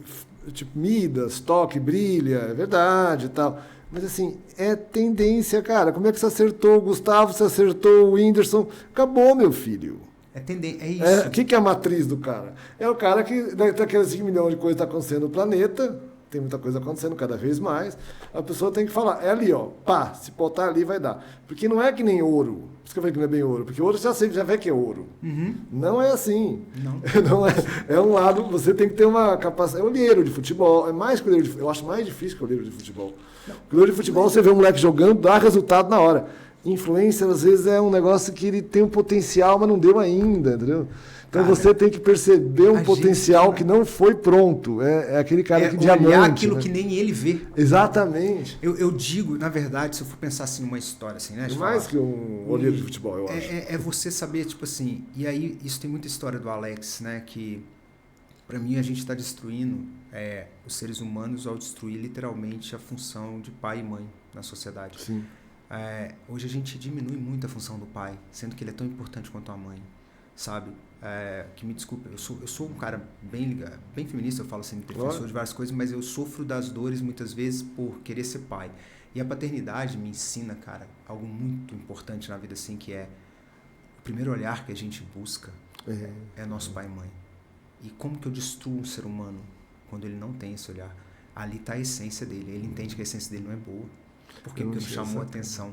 tipo, Midas, toque, brilha, é verdade e tal. Mas assim, é tendência, cara. Como é que você acertou o Gustavo, você acertou o Whindersson? Acabou, meu filho. É isso. O que é a matriz do cara? É o cara que, daqueles 5 milhões de coisas que está acontecendo no planeta... Tem muita coisa acontecendo cada vez mais. A pessoa tem que falar, é ali, ó, pá, se botar ali vai dar. Porque não é que nem ouro. Por isso que eu falei que não é bem ouro. Porque ouro já vê que é ouro. Não é assim. Não é. É um lado, você tem que ter uma capacidade. É olheiro de futebol. É mais que olheiro de futebol. Eu acho mais difícil que olheiro de futebol. Porque olheiro de futebol, você vê um moleque jogando, dá resultado na hora. Influencer, às vezes, é um negócio que ele tem um potencial, mas não deu ainda, entendeu? Então, cara, você tem que perceber um potencial que não foi pronto. É aquele cara que diamante. Olhar aquilo, né, que nem ele vê. Exatamente. Eu digo, na verdade, se eu for pensar assim numa história, assim, né? Mais que um olheiro de futebol, eu acho. É você saber, tipo assim... E aí, isso tem muita história do Alex, né? Que, para mim, a gente está destruindo os seres humanos ao destruir, literalmente, a função de pai e mãe na sociedade. Sim. Hoje a gente diminui muito a função do pai, sendo que ele é tão importante quanto a mãe, sabe? Que me desculpe, eu sou um cara bem feminista, eu falo assim, defensor de várias coisas, mas eu sofro das dores muitas vezes por querer ser pai. E a paternidade me ensina, cara, algo muito importante na vida, assim, que é o primeiro olhar que a gente busca é nosso pai e mãe. E como que eu destruo um ser humano quando ele não tem esse olhar? Ali está a essência dele, ele entende que a essência dele não é boa. Por quê? Porque não chamou a atenção.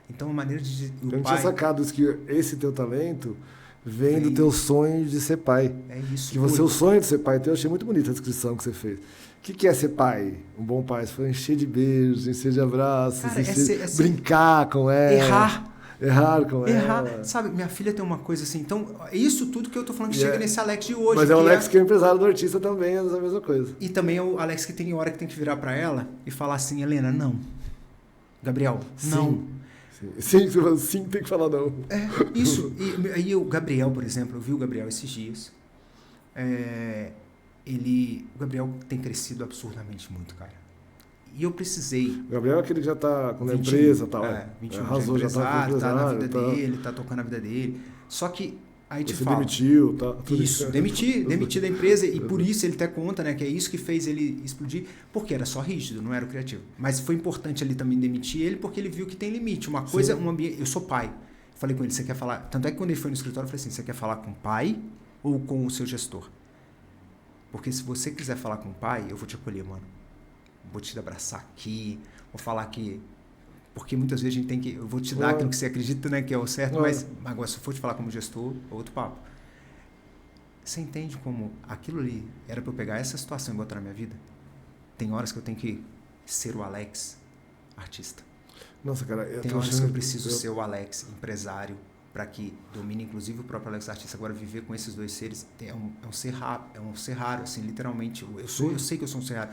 Então, a maneira de... Eu não tinha sacado isso, que esse teu talento vem do teu sonho de ser pai. É isso. Que o sonho de ser pai, eu achei muito bonita a descrição que você fez. O que é ser pai? Um bom pai? Você foi encher de beijos, encher de abraços, cara, brincar com ela. Errar com ela. Sabe, minha filha tem uma coisa assim, então, é isso tudo que eu tô falando que chega nesse Alex de hoje. Mas é o Alex que é o empresário do artista também, é a mesma coisa. E também é o Alex que tem hora que tem que virar pra ela e falar assim, Helena, não. Gabriel, não. Sim, tem que falar não. Isso. E aí o Gabriel, por exemplo, eu vi o Gabriel esses dias. O Gabriel tem crescido absurdamente muito, cara. E eu precisei... O Gabriel é aquele que já tá com a empresa e tal. 21 arrasou, já tá na vida dele, tá tocando a vida dele. Só que Aí te Você fala. demitiu, tá? Isso, demiti da empresa, e por isso ele até conta, né, que é isso que fez ele explodir, porque era só rígido, não era o criativo. Mas foi importante ali também demitir ele, porque ele viu que tem limite. Uma coisa, um ambiente, eu sou pai. Falei com ele, você quer falar... Tanto é que quando ele foi no escritório, eu falei assim, você quer falar com o pai ou com o seu gestor? Porque se você quiser falar com o pai, eu vou te acolher, mano. Vou te abraçar aqui, vou falar que... Porque muitas vezes a gente tem que... Eu vou te dar aquilo que você acredita, né, que é o certo, mas agora se eu for te falar como gestor, é outro papo. Você entende como aquilo ali era para eu pegar essa situação e botar na minha vida? Tem horas que eu tenho que ser o Alex, artista. Nossa, cara, tem horas que eu preciso ser o Alex, empresário, para que domine inclusive o próprio Alex, artista. Agora, viver com esses dois seres é um ser raro, assim, literalmente. Eu sei que eu sou um ser raro.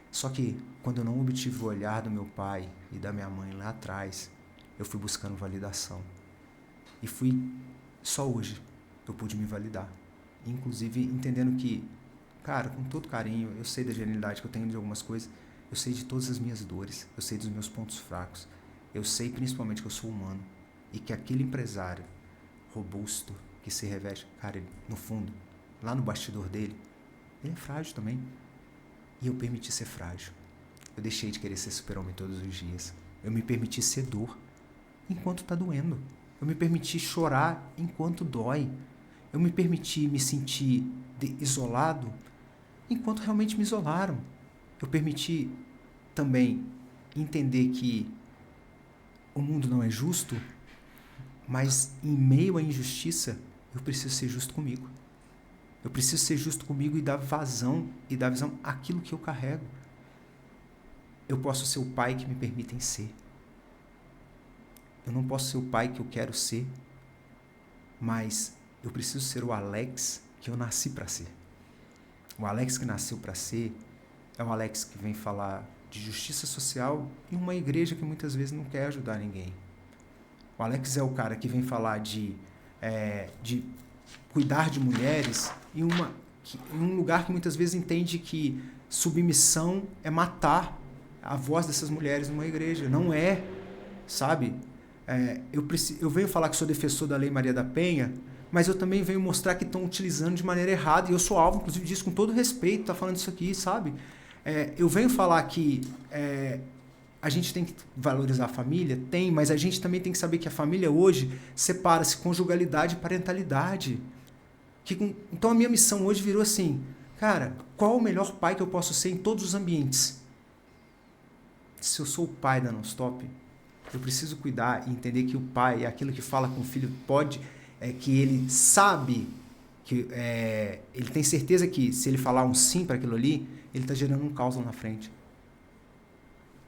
Só que, quando eu não obtive o olhar do meu pai e da minha mãe lá atrás, eu fui buscando validação. E só hoje, eu pude me validar. Inclusive, entendendo que, cara, com todo carinho, eu sei da genialidade que eu tenho de algumas coisas, eu sei de todas as minhas dores, eu sei dos meus pontos fracos, eu sei principalmente que eu sou humano e que aquele empresário robusto que se reveste, cara, ele, no fundo, lá no bastidor dele, ele é frágil também. E eu permiti ser frágil. Eu deixei de querer ser super-homem todos os dias. Eu me permiti ser dor enquanto tá doendo. Eu me permiti chorar enquanto dói. Eu me permiti me sentir isolado enquanto realmente me isolaram. Eu permiti também entender que o mundo não é justo, mas em meio à injustiça, eu preciso ser justo comigo. Eu preciso ser justo comigo e dar vazão e dar visão àquilo que eu carrego. Eu posso ser o pai que me permitem ser. Eu não posso ser o pai que eu quero ser, mas eu preciso ser o Alex que eu nasci para ser. O Alex que nasceu para ser é o Alex que vem falar de justiça social em uma igreja que muitas vezes não quer ajudar ninguém. O Alex é o cara que vem falar de cuidar de mulheres em um lugar que muitas vezes entende que submissão é matar a voz dessas mulheres numa igreja. Não é, sabe? Eu venho falar que sou defensor da Lei Maria da Penha, mas eu também venho mostrar que estão utilizando de maneira errada, e eu sou alvo, inclusive, disso com todo respeito, tá falando isso aqui, sabe? Eu venho falar que a gente tem que valorizar a família, mas a gente também tem que saber que a família hoje separa-se conjugalidade e parentalidade. Então a minha missão hoje virou assim, cara, qual o melhor pai que eu posso ser em todos os ambientes? Se eu sou o pai da Nonstop, eu preciso cuidar e entender que o pai é aquilo que fala com o filho, que ele sabe, que ele tem certeza que se ele falar um sim para aquilo ali, ele está gerando um caos lá na frente.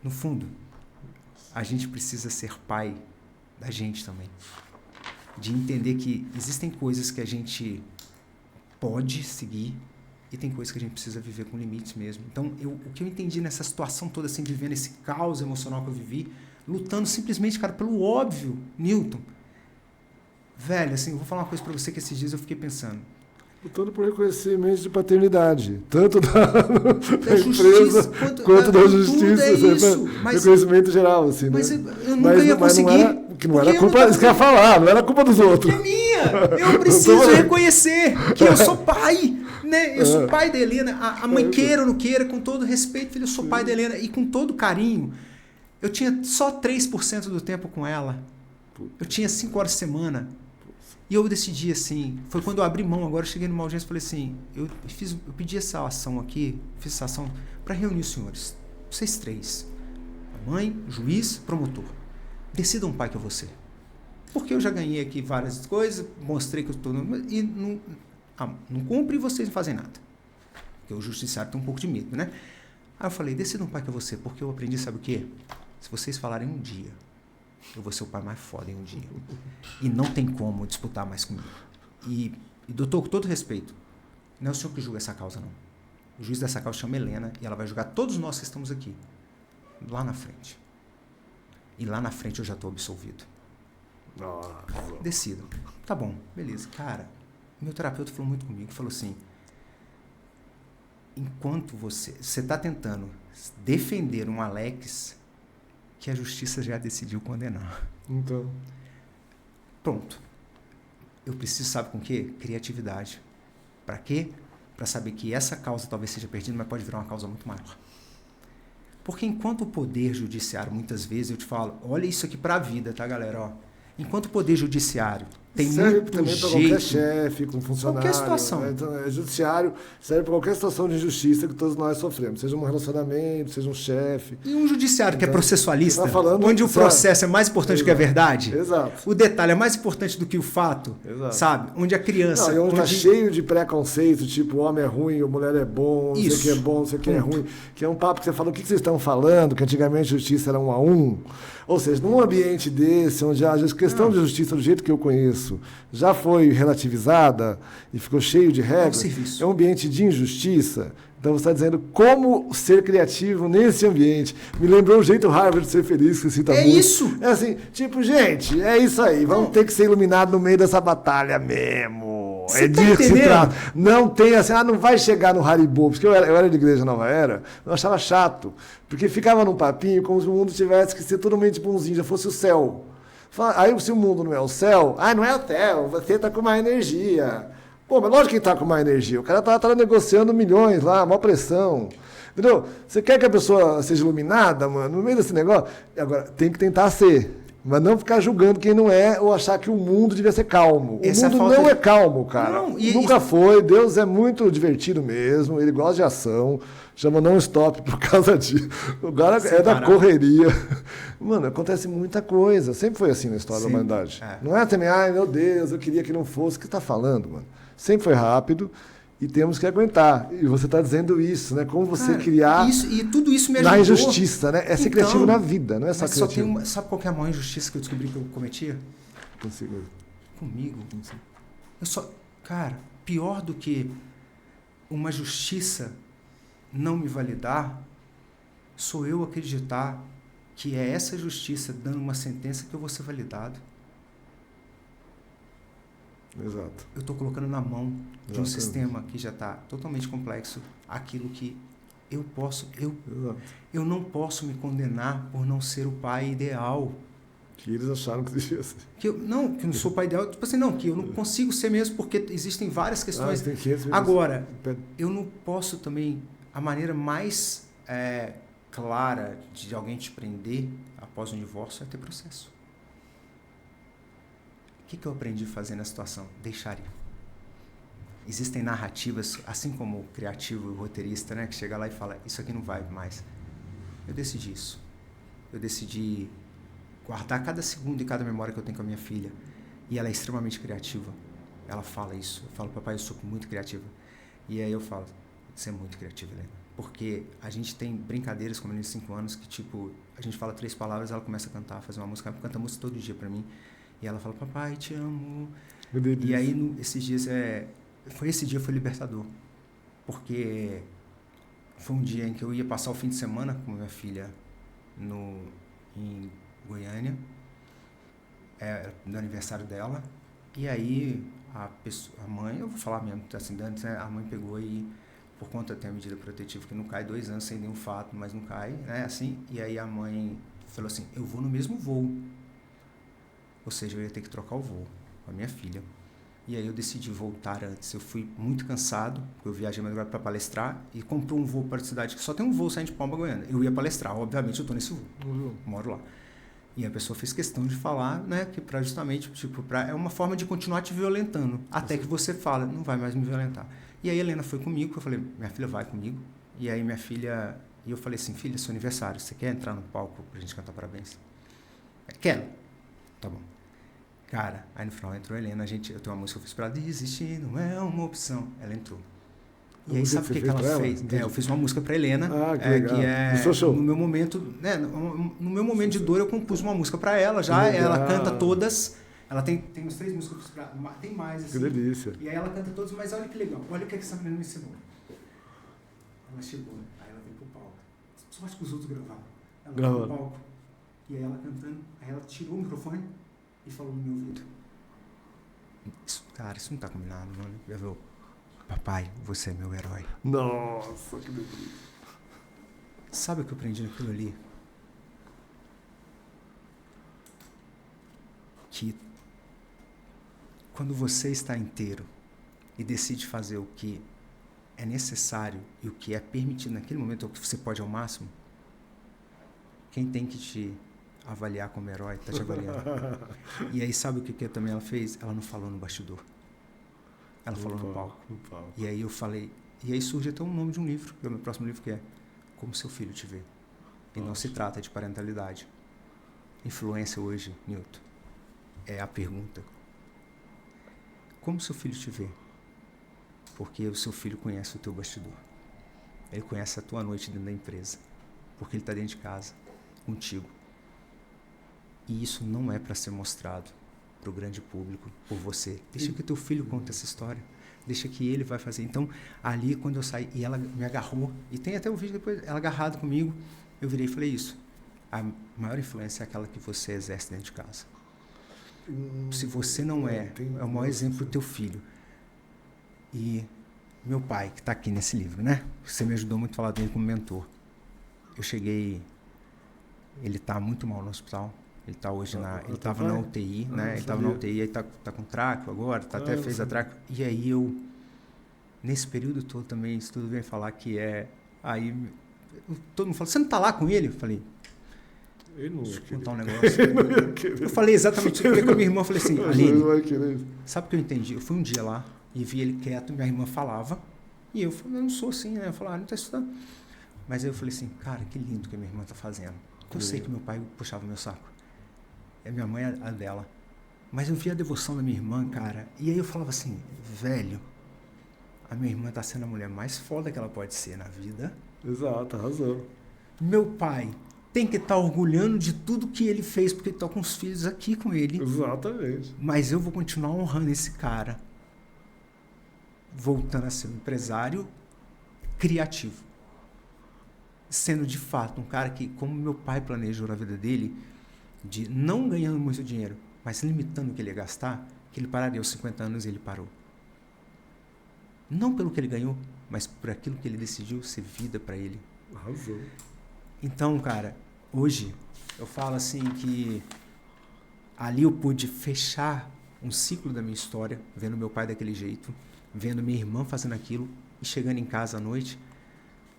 No fundo, a gente precisa ser pai da gente também. De entender que existem coisas que a gente pode seguir e tem coisas que a gente precisa viver com limites mesmo. Então, o que eu entendi nessa situação toda, assim, vivendo esse caos emocional que eu vivi, lutando simplesmente, cara, pelo óbvio, Newton. Velho, assim, eu vou falar uma coisa pra você que esses dias eu fiquei pensando. Lutando por reconhecimento de paternidade, tanto da empresa quanto da justiça. Isso, reconhecimento geral, assim, né? Mas eu nunca ia conseguir. Não era culpa, isso que eu ia falar, não era culpa dos outros. É minha. Eu preciso reconhecer que eu sou pai, né? Eu sou pai da Helena. A mãe queira ou não queira, com todo respeito, filho, eu sou pai da Helena. E com todo carinho, eu tinha só 3% do tempo com ela. Eu tinha 5 horas por semana. E eu decidi assim, foi quando eu abri mão, agora eu cheguei numa audiência e falei assim, eu pedi essa ação aqui, fiz essa ação para reunir os senhores, vocês três, a mãe, o juiz, promotor. Decidam um pai que eu vou ser. Porque eu já ganhei aqui várias coisas, mostrei que eu estou... E não cumpre e vocês não fazem nada. Porque o judiciário tem um pouco de medo, né? Aí eu falei, decidam um pai que eu vou ser, porque eu aprendi, sabe o quê? Se vocês falarem um dia, eu vou ser o pai mais foda em um dia. E não tem como disputar mais comigo. E doutor, com todo respeito, não é o senhor que julga essa causa, não. O juiz dessa causa chama Helena e ela vai julgar todos nós que estamos aqui. Lá na frente. E lá na frente eu já estou absolvido. Nossa. Decido. Tá bom, beleza. Cara, meu terapeuta falou muito comigo, falou assim, enquanto você está tentando defender um Alex que a justiça já decidiu condenar. Então. Pronto. eu preciso, sabe com o quê? Criatividade. Para quê? Para saber que essa causa talvez seja perdida, mas pode virar uma causa muito maior. Porque enquanto o poder judiciário, muitas vezes, eu te falo, olha isso aqui para a vida, tá, galera? Ó, enquanto o poder judiciário tem serve muito também para qualquer chefe, com funcionário. Qualquer situação. Né? Então, judiciário serve para qualquer situação de injustiça que todos nós sofremos. Seja um relacionamento, seja um chefe. E um judiciário que é processualista, falando, onde o processo é mais importante do que a verdade. Exato. O detalhe é mais importante do que o fato. Exato. Sabe? Onde a criança... Não, onde está cheio de preconceito, tipo, o homem é ruim, a mulher é bom, não sei o que é bom, não sei o que é ruim. Que é um papo que você fala, o que vocês estão falando? Que antigamente a justiça era 1 a 1. Ou seja, num ambiente desse, onde a questão de justiça do jeito que eu conheço já foi relativizada e ficou cheio de regras, é um ambiente de injustiça. Então você está dizendo como ser criativo nesse ambiente. Me lembrou o jeito Harvard de ser feliz, que cita muito. Isso! É assim, tipo, gente, é isso aí, vamos ter que ser iluminado no meio dessa batalha mesmo. Você é disso que se trata. Não tem assim, não vai chegar no Haribo, porque eu era de igreja Nova Era, eu achava chato, porque ficava num papinho como se o mundo tivesse que ser totalmente bonzinho, já fosse o céu. Aí se o mundo não é o céu, não é o céu, você está com má energia. Pô, mas lógico que está com má energia, o cara tá negociando milhões lá, maior pressão. Entendeu? Você quer que a pessoa seja iluminada, mano, no meio desse negócio? Agora, tem que tentar ser. Mas não ficar julgando quem não é ou achar que o mundo devia ser calmo. O mundo não é calmo, cara. Não, nunca foi. Deus é muito divertido mesmo. Ele gosta de ação. Chama não stop por causa disso. Agora é da correria. Mano, acontece muita coisa. Sempre foi assim na história da humanidade. Não é também, ai meu Deus, eu queria que não fosse. O que você está falando, mano? Sempre foi rápido. E temos que aguentar. E você está dizendo isso, né? Como você criar... E tudo isso me ajudou. Na injustiça, né? É ser criativo na vida, não é só criativo. Sabe qual que é a maior injustiça que eu descobri que eu cometia? Consigo. Comigo. Cara, pior do que uma justiça não me validar, sou eu acreditar que é essa justiça dando uma sentença que eu vou ser validado. Exato. Eu estou colocando na mão de um sistema que já está totalmente complexo aquilo que eu posso... Eu não posso me condenar por não ser o pai ideal. Que eles acharam que devia ser. Que eu não sou o pai ideal. Tipo assim, não, que eu não consigo ser mesmo porque existem várias questões. Agora, eu não posso também... A maneira mais clara de alguém te prender após um divórcio é ter processo. O que eu aprendi a fazer na situação? Deixaria. Existem narrativas, assim como o criativo e o roteirista, né, que chega lá e fala, isso aqui não vai mais. Eu decidi isso. Eu decidi guardar cada segundo e cada memória que eu tenho com a minha filha. E ela é extremamente criativa. Ela fala isso. Eu falo, papai, eu sou muito criativa. E aí eu falo, você é muito criativa, Helena. Porque a gente tem brincadeiras com a menina de 5 anos que, tipo, a gente fala 3 palavras, ela começa a cantar, fazer uma música, ela canta música todo dia pra mim. E ela fala, papai, te amo. E aí, esses dias, esse dia foi libertador. Porque foi um dia em que eu ia passar o fim de semana com minha filha em Goiânia, no aniversário dela. E aí, a mãe, eu vou falar mesmo, assim, antes, né, a mãe pegou e, por conta tem a medida protetiva que não cai 2 anos sem nenhum fato, mas não cai, né, assim. E aí a mãe falou assim, eu vou no mesmo voo. Ou seja, eu ia ter que trocar o voo com a minha filha. E aí eu decidi voltar antes. Eu fui muito cansado, porque eu viajei madrugada para palestrar e comprei um voo para a cidade que só tem um voo saindo de Palma Goiânia. Eu ia palestrar, obviamente eu estou nesse voo, moro lá. E a pessoa fez questão de falar, né, que para justamente, tipo, é uma forma de continuar te violentando, até que você fala, não vai mais me violentar. E aí a Helena foi comigo, eu falei, minha filha vai comigo. E aí eu falei assim, filha, seu aniversário, você quer entrar no palco pra gente cantar parabéns? Quero. Tá bom. Cara, aí no final entrou a Helena, eu tenho uma música que eu fiz pra ela, desistir não é uma opção. Ela entrou. E aí sabe o que ela fez? Eu fiz uma música pra Helena, que é no meu momento, né, no meu momento de dor eu compus uma música pra ela já, ela canta todas, ela tem umas 3 músicas que eu fiz pra ela, tem mais assim. Que delícia. E aí ela canta todas, mas olha que legal, olha o que essa menina me ensinou. Ela chegou, aí ela veio pro palco, só acho que os outros gravaram. Ela veio pro palco, e aí ela cantando, aí ela tirou o microfone e falou no meu ouvido, cara, isso não tá combinado, mano. Já viu? Papai, você é meu herói. Nossa, que delícia. Sabe o que eu aprendi naquilo ali? Que quando você está inteiro e decide fazer o que é necessário e o que é permitido naquele momento, o que você pode ao máximo, quem tem que te avaliar como herói está te avaliando. E aí sabe o que também ela fez? Ela não falou no bastidor. Ela falou no palco. E aí eu falei... E aí surge até o nome de um livro, que é o meu próximo livro, que é Como Seu Filho Te Vê. E não se trata de parentalidade. Influência hoje, Newton, é a pergunta. Como seu filho te vê? Porque o seu filho conhece o teu bastidor. Ele conhece a tua noite dentro da empresa. Porque ele está dentro de casa, contigo. E isso não é para ser mostrado para o grande público, por você. Deixa que teu filho conte essa história. Deixa que ele vai fazer. Então, ali, quando eu saí, e ela me agarrou, e tem até um vídeo depois, ela agarrada comigo, eu virei e falei isso. A maior influência é aquela que você exerce dentro de casa. Se você não é o maior exemplo do teu filho. E meu pai, que está aqui nesse livro, né? Você me ajudou muito a falar dele como mentor. Eu cheguei... Ele está muito mal no hospital. Ele está hoje ele estava na UTI, né? Ele estava na UTI, aí tá com tráqueo agora, até fez a tráqueo. E aí eu, nesse período todo também, isso tudo vem falar que aí todo mundo fala, você não está lá com ele? Eu falei, deixa eu contar um negócio. Eu falei exatamente isso, eu falei com a minha irmã, eu falei assim, Aline, sabe o que eu entendi? Eu fui um dia lá e vi ele quieto, minha irmã falava, e eu falei, eu não sou assim, né? Eu falei, não está estudando. Mas aí eu falei assim, cara, que lindo que a minha irmã está fazendo. Eu sei que meu pai puxava meu saco. É minha mãe, a dela. Mas eu vi a devoção da minha irmã, cara. E aí eu falava assim, velho, a minha irmã tá sendo a mulher mais foda que ela pode ser na vida. Exato, arrasou. Meu pai tem que estar orgulhando de tudo que ele fez, porque ele tá com os filhos aqui com ele. Exatamente. Mas eu vou continuar honrando esse cara. Voltando a ser um empresário criativo. Sendo de fato um cara que, como meu pai planejou na vida dele, de não ganhando muito dinheiro, mas limitando o que ele ia gastar, que ele pararia aos 50 anos e ele parou. Não pelo que ele ganhou, mas por aquilo que ele decidiu ser vida para ele. Arrasou. Então, cara, hoje eu falo assim que ali eu pude fechar um ciclo da minha história, vendo meu pai daquele jeito, vendo minha irmã fazendo aquilo e chegando em casa à noite,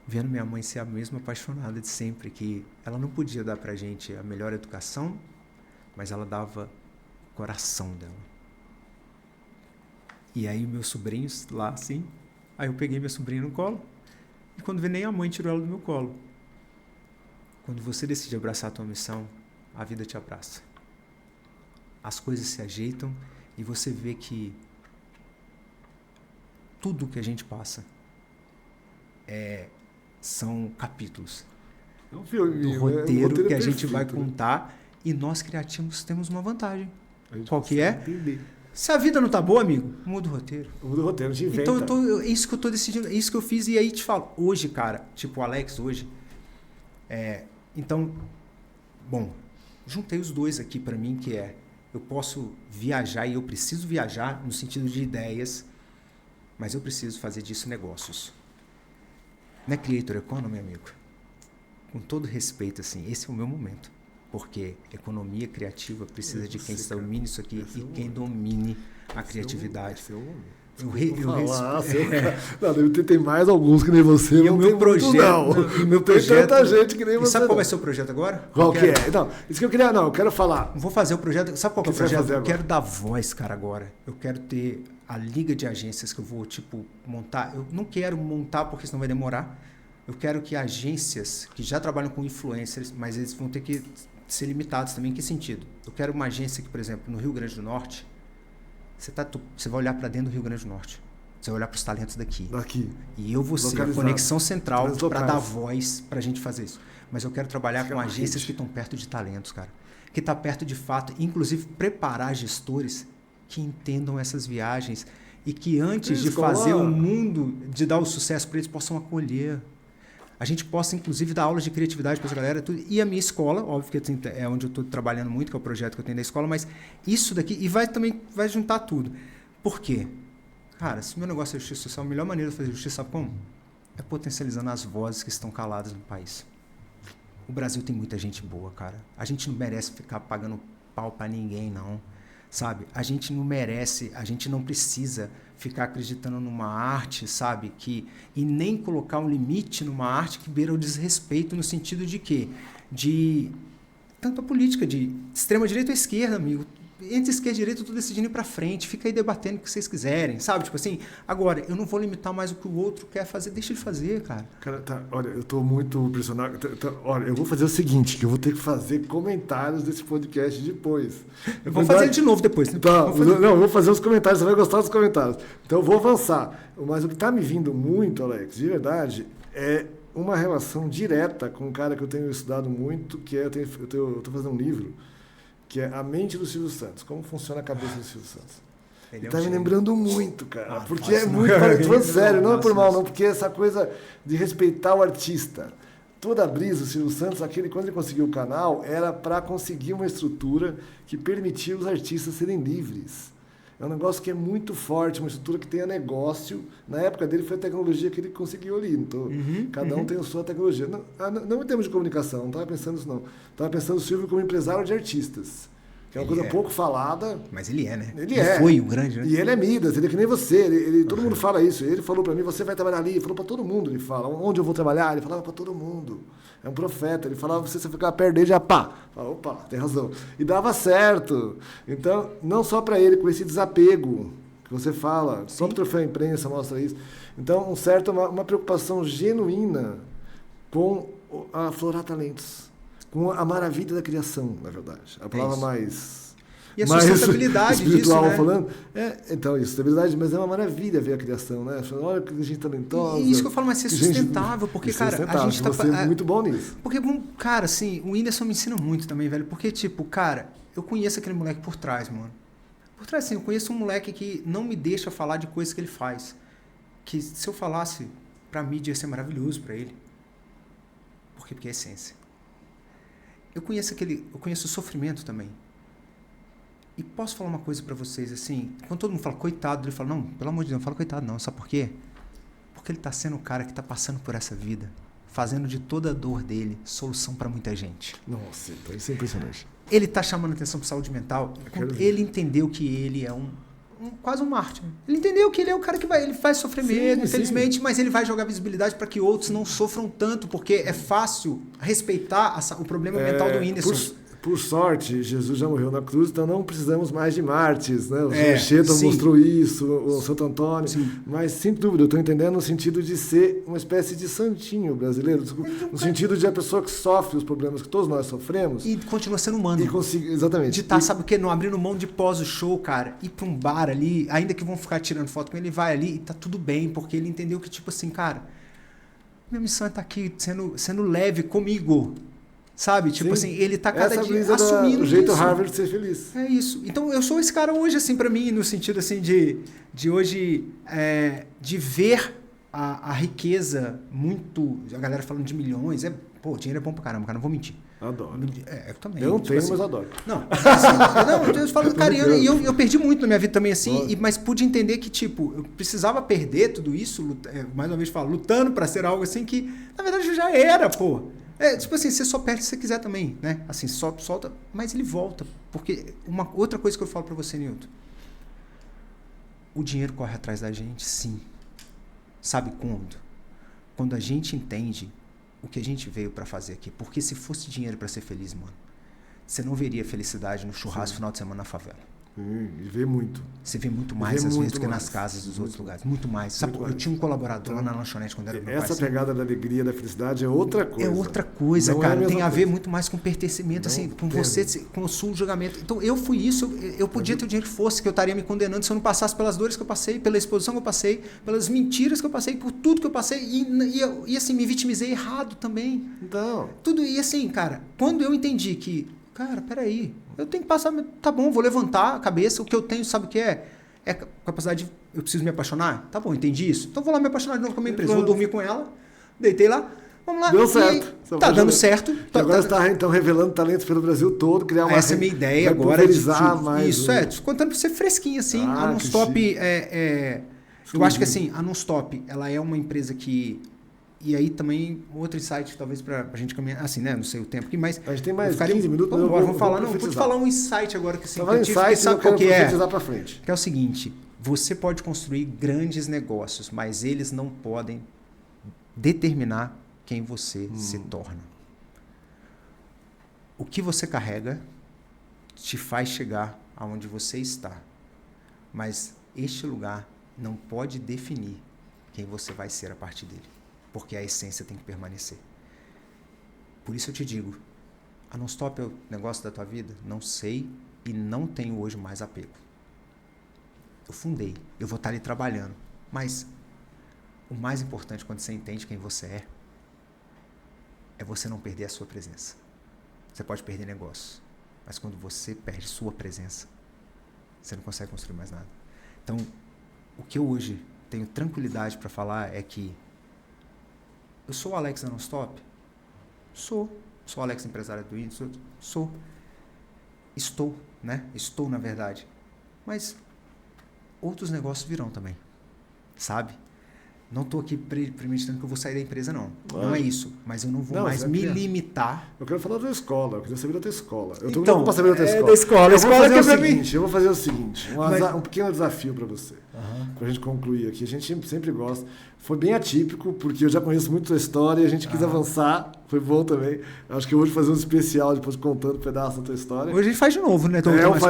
vendo minha mãe ser a mesma apaixonada de sempre, que ela não podia dar pra gente a melhor educação, mas ela dava o coração dela. E aí meus sobrinhos lá, assim, aí eu peguei minha sobrinha no colo, e quando vi nem a mãe tirou ela do meu colo. Quando você decide abraçar a tua missão, a vida te abraça. As coisas se ajeitam e você vê que tudo que a gente passa são capítulos do roteiro que a gente vai contar, e nós criativos temos uma vantagem. Qual que é? Entender. Se a vida não tá boa, amigo, muda o roteiro. Muda o roteiro, a gente inventa. Então, é isso que eu tô decidindo, é isso que eu fiz, e aí te falo, hoje, cara, tipo o Alex hoje, então, bom, juntei os dois aqui para mim, que eu posso viajar e eu preciso viajar no sentido de ideias, mas eu preciso fazer disso negócios. Não é creator economy, amigo? Com todo respeito, assim, esse é o meu momento. Porque economia criativa precisa de quem domine isso aqui e quem domine a criatividade. Esse é o momento. Não, tem mais alguns que nem você. E o meu projeto. O meu projeto. Tem tanta gente que nem você. Sabe qual vai ser o projeto agora? Qual que é? Não, isso que eu queria, eu quero falar. Vou fazer o projeto. Sabe qual que é o projeto? Eu quero dar voz, cara, agora. Eu quero ter a liga de agências que eu vou, montar. Eu não quero montar porque senão vai demorar. Eu quero que agências que já trabalham com influencers, mas eles vão ter que ser limitados também. Em que sentido? Eu quero uma agência que, por exemplo, no Rio Grande do Norte, você vai olhar para dentro do Rio Grande do Norte. Você vai olhar para os talentos daqui. E eu vou ser a conexão central para dar voz para a gente fazer isso. Mas eu quero trabalhar com agências que estão perto de talentos, cara. Que está perto de fato, inclusive preparar gestores que entendam essas viagens e que antes de fazer o mundo, de dar o sucesso para eles, possam acolher. A gente possa, inclusive, dar aulas de criatividade para essa galera. E a minha escola, óbvio que é onde eu estou trabalhando muito, que é o projeto que eu tenho da escola, mas isso daqui, e vai juntar tudo. Por quê? Cara, se o meu negócio é justiça social, a melhor maneira de fazer justiça, sabe como? É potencializando as vozes que estão caladas no país. O Brasil tem muita gente boa, cara. A gente não merece ficar pagando pau para ninguém, não. sabe? A gente não merece, a gente não precisa ficar acreditando numa arte, sabe? E nem colocar um limite numa arte que beira o desrespeito no sentido de quê? De tanto a política, de extrema-direita ou esquerda, amigo. Entre esquerda e direita eu tô decidindo ir pra frente, fica aí debatendo o que vocês quiserem, sabe? Tipo assim, agora, eu não vou limitar mais o que o outro quer fazer, deixa ele fazer, cara. Cara, tá, olha, eu tô muito impressionado. Olha, eu vou fazer o seguinte, que eu vou ter que fazer comentários desse podcast depois. Vamos fazer de novo depois, né? Tá, não, eu vou fazer os comentários, você vai gostar dos comentários. Então eu vou avançar. Mas o que tá me vindo muito, Alex, de verdade, é uma relação direta com um cara que eu tenho estudado muito, que é, eu tô fazendo um livro, que é A Mente do Silvio Santos. Como funciona a cabeça do Silvio Santos. Ele tá me lembrando muito, cara. Porque é muito... Falando sério, não é por mal, não. Porque essa coisa de respeitar o artista. Toda a brisa do Silvio Santos, quando ele conseguiu o canal, era para conseguir uma estrutura que permitia os artistas serem livres. É um negócio que é muito forte, uma estrutura que tenha negócio. Na época dele foi a tecnologia que ele conseguiu ali. Então, cada um tem a sua tecnologia. Não em termos de comunicação, não estava pensando isso não. Estava pensando o Silvio como empresário de artistas. Que é uma coisa pouco falada. Mas ele é, né? Ele foi o grande, né? E ele é Midas, ele é que nem você. Todo mundo fala isso. Ele falou para mim, você vai trabalhar ali. Ele falou para todo mundo, ele fala. Onde eu vou trabalhar? Ele falava para todo mundo. É um profeta. Ele falava, você ficar perto dele, já pá. Fala, opa, tem razão. E dava certo. Então, não só para ele, com esse desapego que você fala. Só para o troféu imprensa mostra isso. Então, uma preocupação genuína com a aflorar talentos. Com a maravilha da criação, na verdade. A palavra mais... E a sustentabilidade espiritual disso, né? falando. Então, isso, sustentabilidade, mas é uma maravilha ver a criação, né? Olha que gente talentosa. E isso que eu falo, mas ser sustentável, porque, cara, a gente tá... Você é muito bom nisso. Porque, cara, assim, o Whindersson me ensina muito também, velho. Porque, tipo, cara, eu conheço aquele moleque por trás, mano. Por trás, assim, eu conheço um moleque que não me deixa falar de coisas que ele faz. Que se eu falasse, pra mídia ia ser maravilhoso pra ele. Por quê? Porque é essência. Eu conheço o sofrimento também. E posso falar uma coisa pra vocês, assim, quando todo mundo fala coitado, ele fala, não, pelo amor de Deus, não fala coitado não, sabe por quê? Porque ele tá sendo o cara que tá passando por essa vida, fazendo de toda a dor dele solução pra muita gente. Nossa, então isso é impressionante. Ele tá chamando atenção pra saúde mental, ele entendeu que ele é quase um mártir. Ele entendeu que ele é o cara que ele faz sofrer mesmo, infelizmente, mas ele vai jogar visibilidade para que outros não sofram tanto, porque é fácil respeitar o problema mental do Whindersson. Por sorte, Jesus já morreu na cruz, então não precisamos mais de mártires, né? O Anchieta mostrou isso, o Santo Antônio. Sim. Mas, sem dúvida, eu estou entendendo no sentido de ser uma espécie de santinho brasileiro, no sentido de a pessoa que sofre os problemas que todos nós sofremos. E continua sendo humano. Exatamente. De estar, sabe o quê? Não abrindo mão de pós o show, cara, ir para um bar ali, ainda que vão ficar tirando foto com ele, vai ali e tá tudo bem, porque ele entendeu que, tipo assim, cara, minha missão é estar aqui sendo leve comigo. Sabe? Tipo assim, ele tá cada dia assumindo o jeito isso. Harvard de ser feliz. É isso. Então, eu sou esse cara hoje, assim, pra mim, no sentido, assim, de hoje, de ver a riqueza muito... A galera falando de milhões. Pô, dinheiro é bom pra caramba, cara, não vou mentir. Adoro. Eu também. Eu não tipo tenho, assim, mas adoro. Não, assim, eu falo, cara, e eu perdi muito na minha vida também, assim, mas pude entender que, tipo, eu precisava perder tudo isso, mais uma vez falo, lutando pra ser algo assim que, na verdade, eu já era, pô. Tipo assim, você só perde se você quiser também, né? Assim, solta, mas ele volta. Porque outra coisa que eu falo pra você, Nilton. O dinheiro corre atrás da gente, sim. Sabe quando? Quando a gente entende o que a gente veio pra fazer aqui. Porque se fosse dinheiro pra ser feliz, mano, você não veria felicidade no churrasco final de semana na favela. E vê muito. Você vê muito mais às vezes do que nas casas dos outros lugares. Muito mais. Sabe, eu tinha um colaborador lá na lanchonete quando era meu pai. Essa pegada da alegria, da felicidade é outra coisa. É outra coisa, cara. Tem a ver muito mais com pertencimento, assim, com você, com o seu julgamento. Então, eu fui isso. Eu podia ter o dinheiro que fosse, que eu estaria me condenando se eu não passasse pelas dores que eu passei, pela exposição que eu passei, pelas mentiras que eu passei, por tudo que eu passei. E assim, me vitimizei errado também. Então. Tudo. E assim, cara, quando eu entendi que, cara, peraí, eu tenho que passar, tá bom, vou levantar a cabeça, o que eu tenho, sabe o que é? É capacidade de, eu preciso me apaixonar? Tá bom, entendi isso. Então vou lá me apaixonar de novo com a minha empresa, vou dormir com ela, deitei lá, vamos lá. Deu certo. Tá dando certo. Agora você está então revelando talentos pelo Brasil todo, criar uma... Essa é a minha ideia agora. Mais isso, contando pra você fresquinho, assim, a Nonstop eu acho que assim, a Nonstop, ela é uma empresa que E aí também, outro insight, talvez para a gente caminhar, assim, né? Não sei o tempo aqui, mas... A gente tem mais 15 minutos. Vamos falar, não, vou te falar um insight agora que assim, que eu tive, sabe qual que é? Pra frente. Que é o seguinte, você pode construir grandes negócios, mas eles não podem determinar quem você se torna. O que você carrega te faz chegar aonde você está, mas este lugar não pode definir quem você vai ser a partir dele, porque a essência tem que permanecer. Por isso eu te digo, a Non-Stop é o negócio da tua vida? Não sei e não tenho hoje mais apego. Eu fundei, eu vou estar ali trabalhando, mas o mais importante quando você entende quem você é você não perder a sua presença. Você pode perder negócio, mas quando você perde sua presença, você não consegue construir mais nada. Então, o que eu hoje tenho tranquilidade para falar é que eu sou o Alex da Non-Stop? Sou o Alex empresário do Índice? Sou. Estou, né? Estou, na verdade. Mas outros negócios virão também, sabe? Não estou aqui premeditando que eu vou sair da empresa, não. Não é isso. Mas eu não vou mais me limitar. Eu quero falar da escola. Eu queria saber da tua escola. Eu então, não posso saber da tua escola. Da escola. Eu vou fazer o seguinte. Um pequeno desafio para você. Para a gente concluir aqui. A gente sempre gosta. Foi bem atípico, porque eu já conheço muito a tua história e a gente quis avançar. Foi bom também. Acho que hoje fazer um especial, depois contando um pedaço da tua história. Hoje a gente faz de novo, né?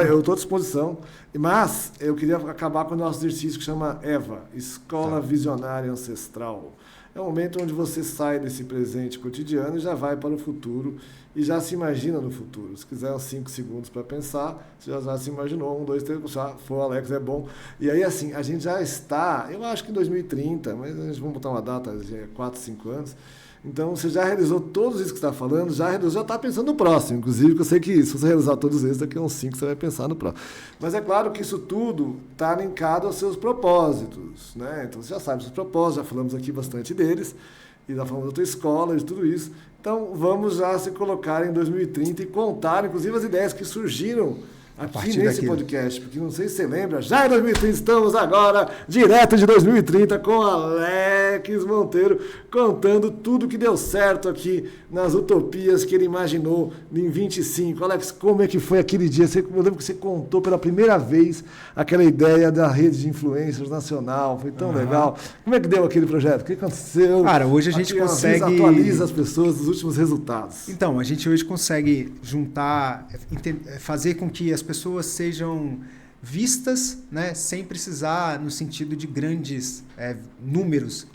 Eu estou à disposição. Mas eu queria acabar com o nosso exercício que chama EVA, Escola Visionária Ancestral. É um momento onde você sai desse presente cotidiano e já vai para o futuro e já se imagina no futuro. Se quiser uns 5 segundos para pensar, você já se imaginou, 1, 2, 3, já foi o Alex, é bom. E aí, assim, a gente já está, eu acho que em 2030, mas a gente vamos botar uma data de 4, 5 anos. Então, você já realizou todos isso que você está falando, já está pensando no próximo. Inclusive, que eu sei que se você realizar todos eles, daqui a uns 5 você vai pensar no próximo. Mas é claro que isso tudo está linkado aos seus propósitos, né? Então, você já sabe os seus propósitos, já falamos aqui bastante deles, e já falamos da tua escola, de tudo isso. Então, vamos já se colocar em 2030 e contar, inclusive, as ideias que surgiram aqui nesse podcast, porque não sei se você lembra, já em 2030, estamos agora, direto de 2030, com Alex Monteiro, contando tudo que deu certo aqui nas utopias que ele imaginou em 25. Alex, como é que foi aquele dia? Eu lembro que você contou pela primeira vez aquela ideia da rede de influencers nacional, foi tão legal. Como é que deu aquele projeto? O que aconteceu? Cara, hoje a gente consegue... Atualiza as pessoas dos últimos resultados. Então, a gente hoje consegue juntar, fazer com que as pessoas sejam vistas, né, sem precisar no sentido de grandes números.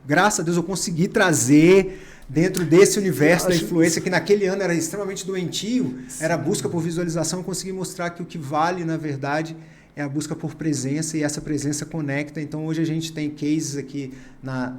Graças a Deus eu consegui trazer dentro desse universo da influência, que naquele ano era extremamente doentio, era a busca por visualização, eu consegui mostrar que o que vale, na verdade, é a busca por presença, e essa presença conecta. Então, hoje a gente tem cases aqui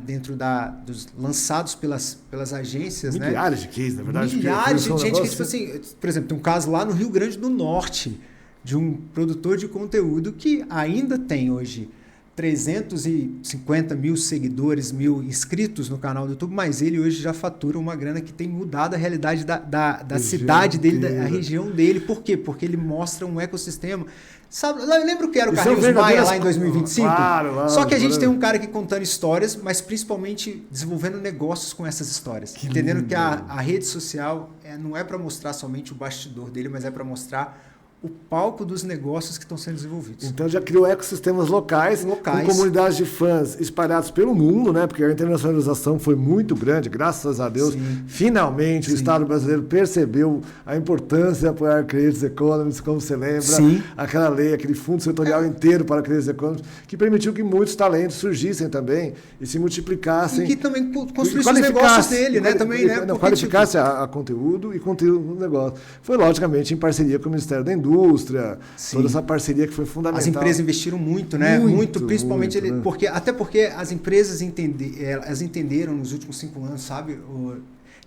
dentro dos lançados pelas agências. Milhares, né? De cases, na verdade. Milhares de gente que, tipo assim, por exemplo, tem um caso lá no Rio Grande do Norte, de um produtor de conteúdo que ainda tem hoje 350 mil seguidores, 1.000 inscritos no canal do YouTube, mas ele hoje já fatura uma grana que tem mudado a realidade da cidade dele, da região dele. Por quê? Porque ele mostra um ecossistema. Sabe, lembra o que era o Carlinhos Maia lá em 2025? Claro, só que a gente tem um cara aqui contando histórias, mas principalmente desenvolvendo negócios com essas histórias. Entendendo que a rede social não é para mostrar somente o bastidor dele, mas é para mostrar o palco dos negócios que estão sendo desenvolvidos. Então já criou ecossistemas locais. Com comunidades de fãs espalhados pelo mundo, né? Porque a internacionalização foi muito grande, graças a Deus. Sim. Finalmente o Estado brasileiro percebeu a importância de apoiar Creative Economies, como você lembra. Sim. Aquela lei, aquele fundo setorial inteiro para Creative Economies, que permitiu que muitos talentos surgissem também e se multiplicassem. E que também construísse os negócios dele, né? Também, né? Qualificasse a conteúdo e conteúdo no negócio. Foi, logicamente, em parceria com o Ministério da Indústria, Sim. Toda essa parceria que foi fundamental. As empresas investiram muito, né? Muito principalmente muito, né? Até porque as empresas entenderam nos últimos 5 anos, sabe?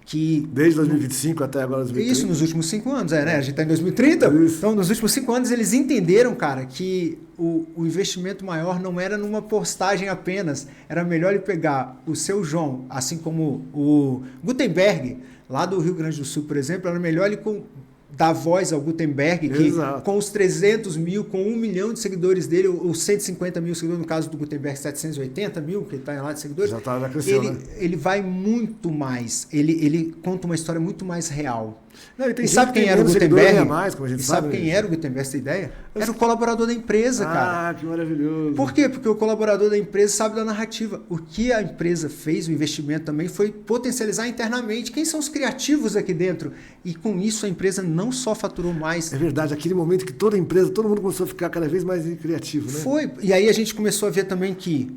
Que desde 2025 até agora 2030. Isso, nos últimos 5 anos, né? A gente está em 2030. Isso. Então, nos últimos 5 anos, eles entenderam, cara, que o investimento maior não era numa postagem apenas. Era melhor ele pegar o Seu João, assim como o Gutenberg, lá do Rio Grande do Sul, por exemplo, era melhor ele dar voz ao Gutenberg, que com os 300 mil, com 1 milhão de seguidores dele, ou 150 mil seguidores, no caso do Gutenberg, 780 mil, que está lá de seguidores, já cresceu, né? Ele vai muito mais, ele conta uma história muito mais real. Não, e sabe quem era o Gutenberg? Mais, como a gente sabe quem era o Gutenberg, essa ideia? Era o colaborador da empresa, cara. Ah, que maravilhoso. Por quê? Porque o colaborador da empresa sabe da narrativa. O que a empresa fez, o investimento também, foi potencializar internamente quem são os criativos aqui dentro. E com isso a empresa não só faturou mais. É verdade, aquele momento que toda empresa, todo mundo começou a ficar cada vez mais criativo, né? Foi. E aí a gente começou a ver também que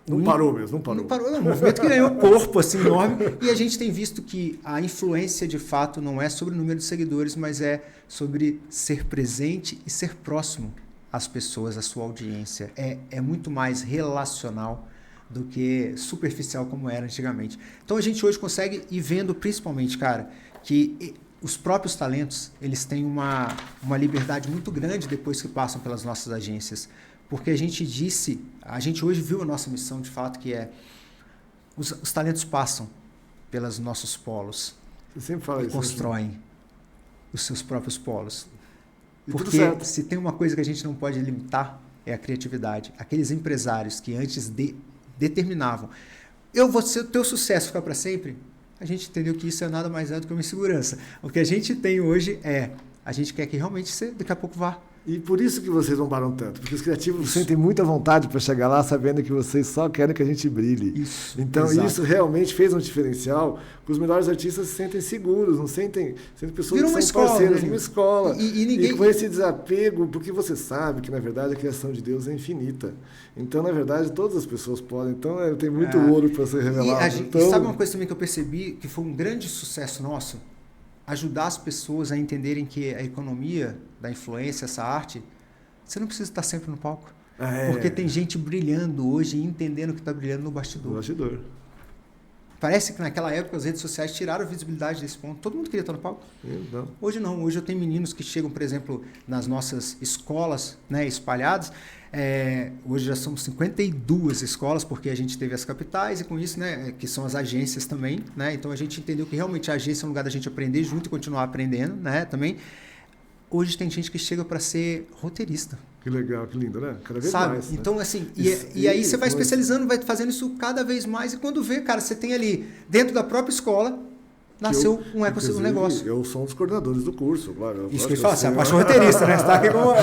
não parou mesmo, não parou. Não parou, é um movimento que ganhou corpo assim, enorme. E a gente tem visto que a influência, de fato, não é sobre o número de seguidores, mas é sobre ser presente e ser próximo às pessoas, à sua audiência. É muito mais relacional do que superficial como era antigamente. Então a gente hoje consegue ir vendo, principalmente, cara, que os próprios talentos, eles têm uma liberdade muito grande depois que passam pelas nossas agências. Porque a gente hoje viu a nossa missão de fato, que é os talentos passam pelos nossos polos. Você sempre fala e isso, constroem né? os seus próprios polos. E porque se tem uma coisa que a gente não pode limitar, é a criatividade. Aqueles empresários que antes determinavam, eu vou ser o teu sucesso, ficar para sempre, a gente entendeu que isso é nada mais do que uma insegurança. O que a gente tem hoje a gente quer que realmente você daqui a pouco vá. E por isso que vocês não param tanto, porque os criativos sentem muita vontade para chegar lá, sabendo que vocês só querem que a gente brilhe. Isso, então exato. Isso realmente fez um diferencial, que os melhores artistas se sentem seguros, não sentem pessoas Virou que uma são escola, parceiras, né? uma escola. E com esse desapego, porque você sabe que, na verdade, a criação de Deus é infinita. Então, na verdade, todas as pessoas podem. Então, tem muito ouro para ser revelado. E sabe uma coisa também que eu percebi, que foi um grande sucesso nosso? Ajudar as pessoas a entenderem que a economia da influência, essa arte, você não precisa estar sempre no palco. Porque tem gente brilhando hoje e entendendo que está brilhando no bastidor. No bastidor. Parece que naquela época as redes sociais tiraram a visibilidade desse ponto. Todo mundo queria estar no palco. Não. Hoje não. Hoje eu tenho meninos que chegam, por exemplo, nas nossas escolas, né, espalhadas. Hoje já somos 52 escolas, porque a gente teve as capitais e com isso, né, que são as agências também. Né? Então a gente entendeu que realmente a agência é um lugar da gente aprender junto e continuar aprendendo, né, também. Hoje tem gente que chega para ser roteirista. Que legal, que lindo, né? Cada vez sabe? mais. Então, né? assim, e aí você vai especializando, vai fazendo isso cada vez mais, e quando vê, cara, você tem ali, dentro da própria escola, nasceu um ecossistema, um negócio. Eu sou um dos coordenadores do curso, claro. Isso que eu falo, você é apaixonado roteirista, né? Você tá aqui como...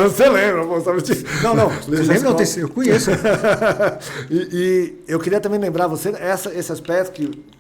Você lembra, sabe? Não, eu conheço. E eu queria também lembrar você, esse aspecto que...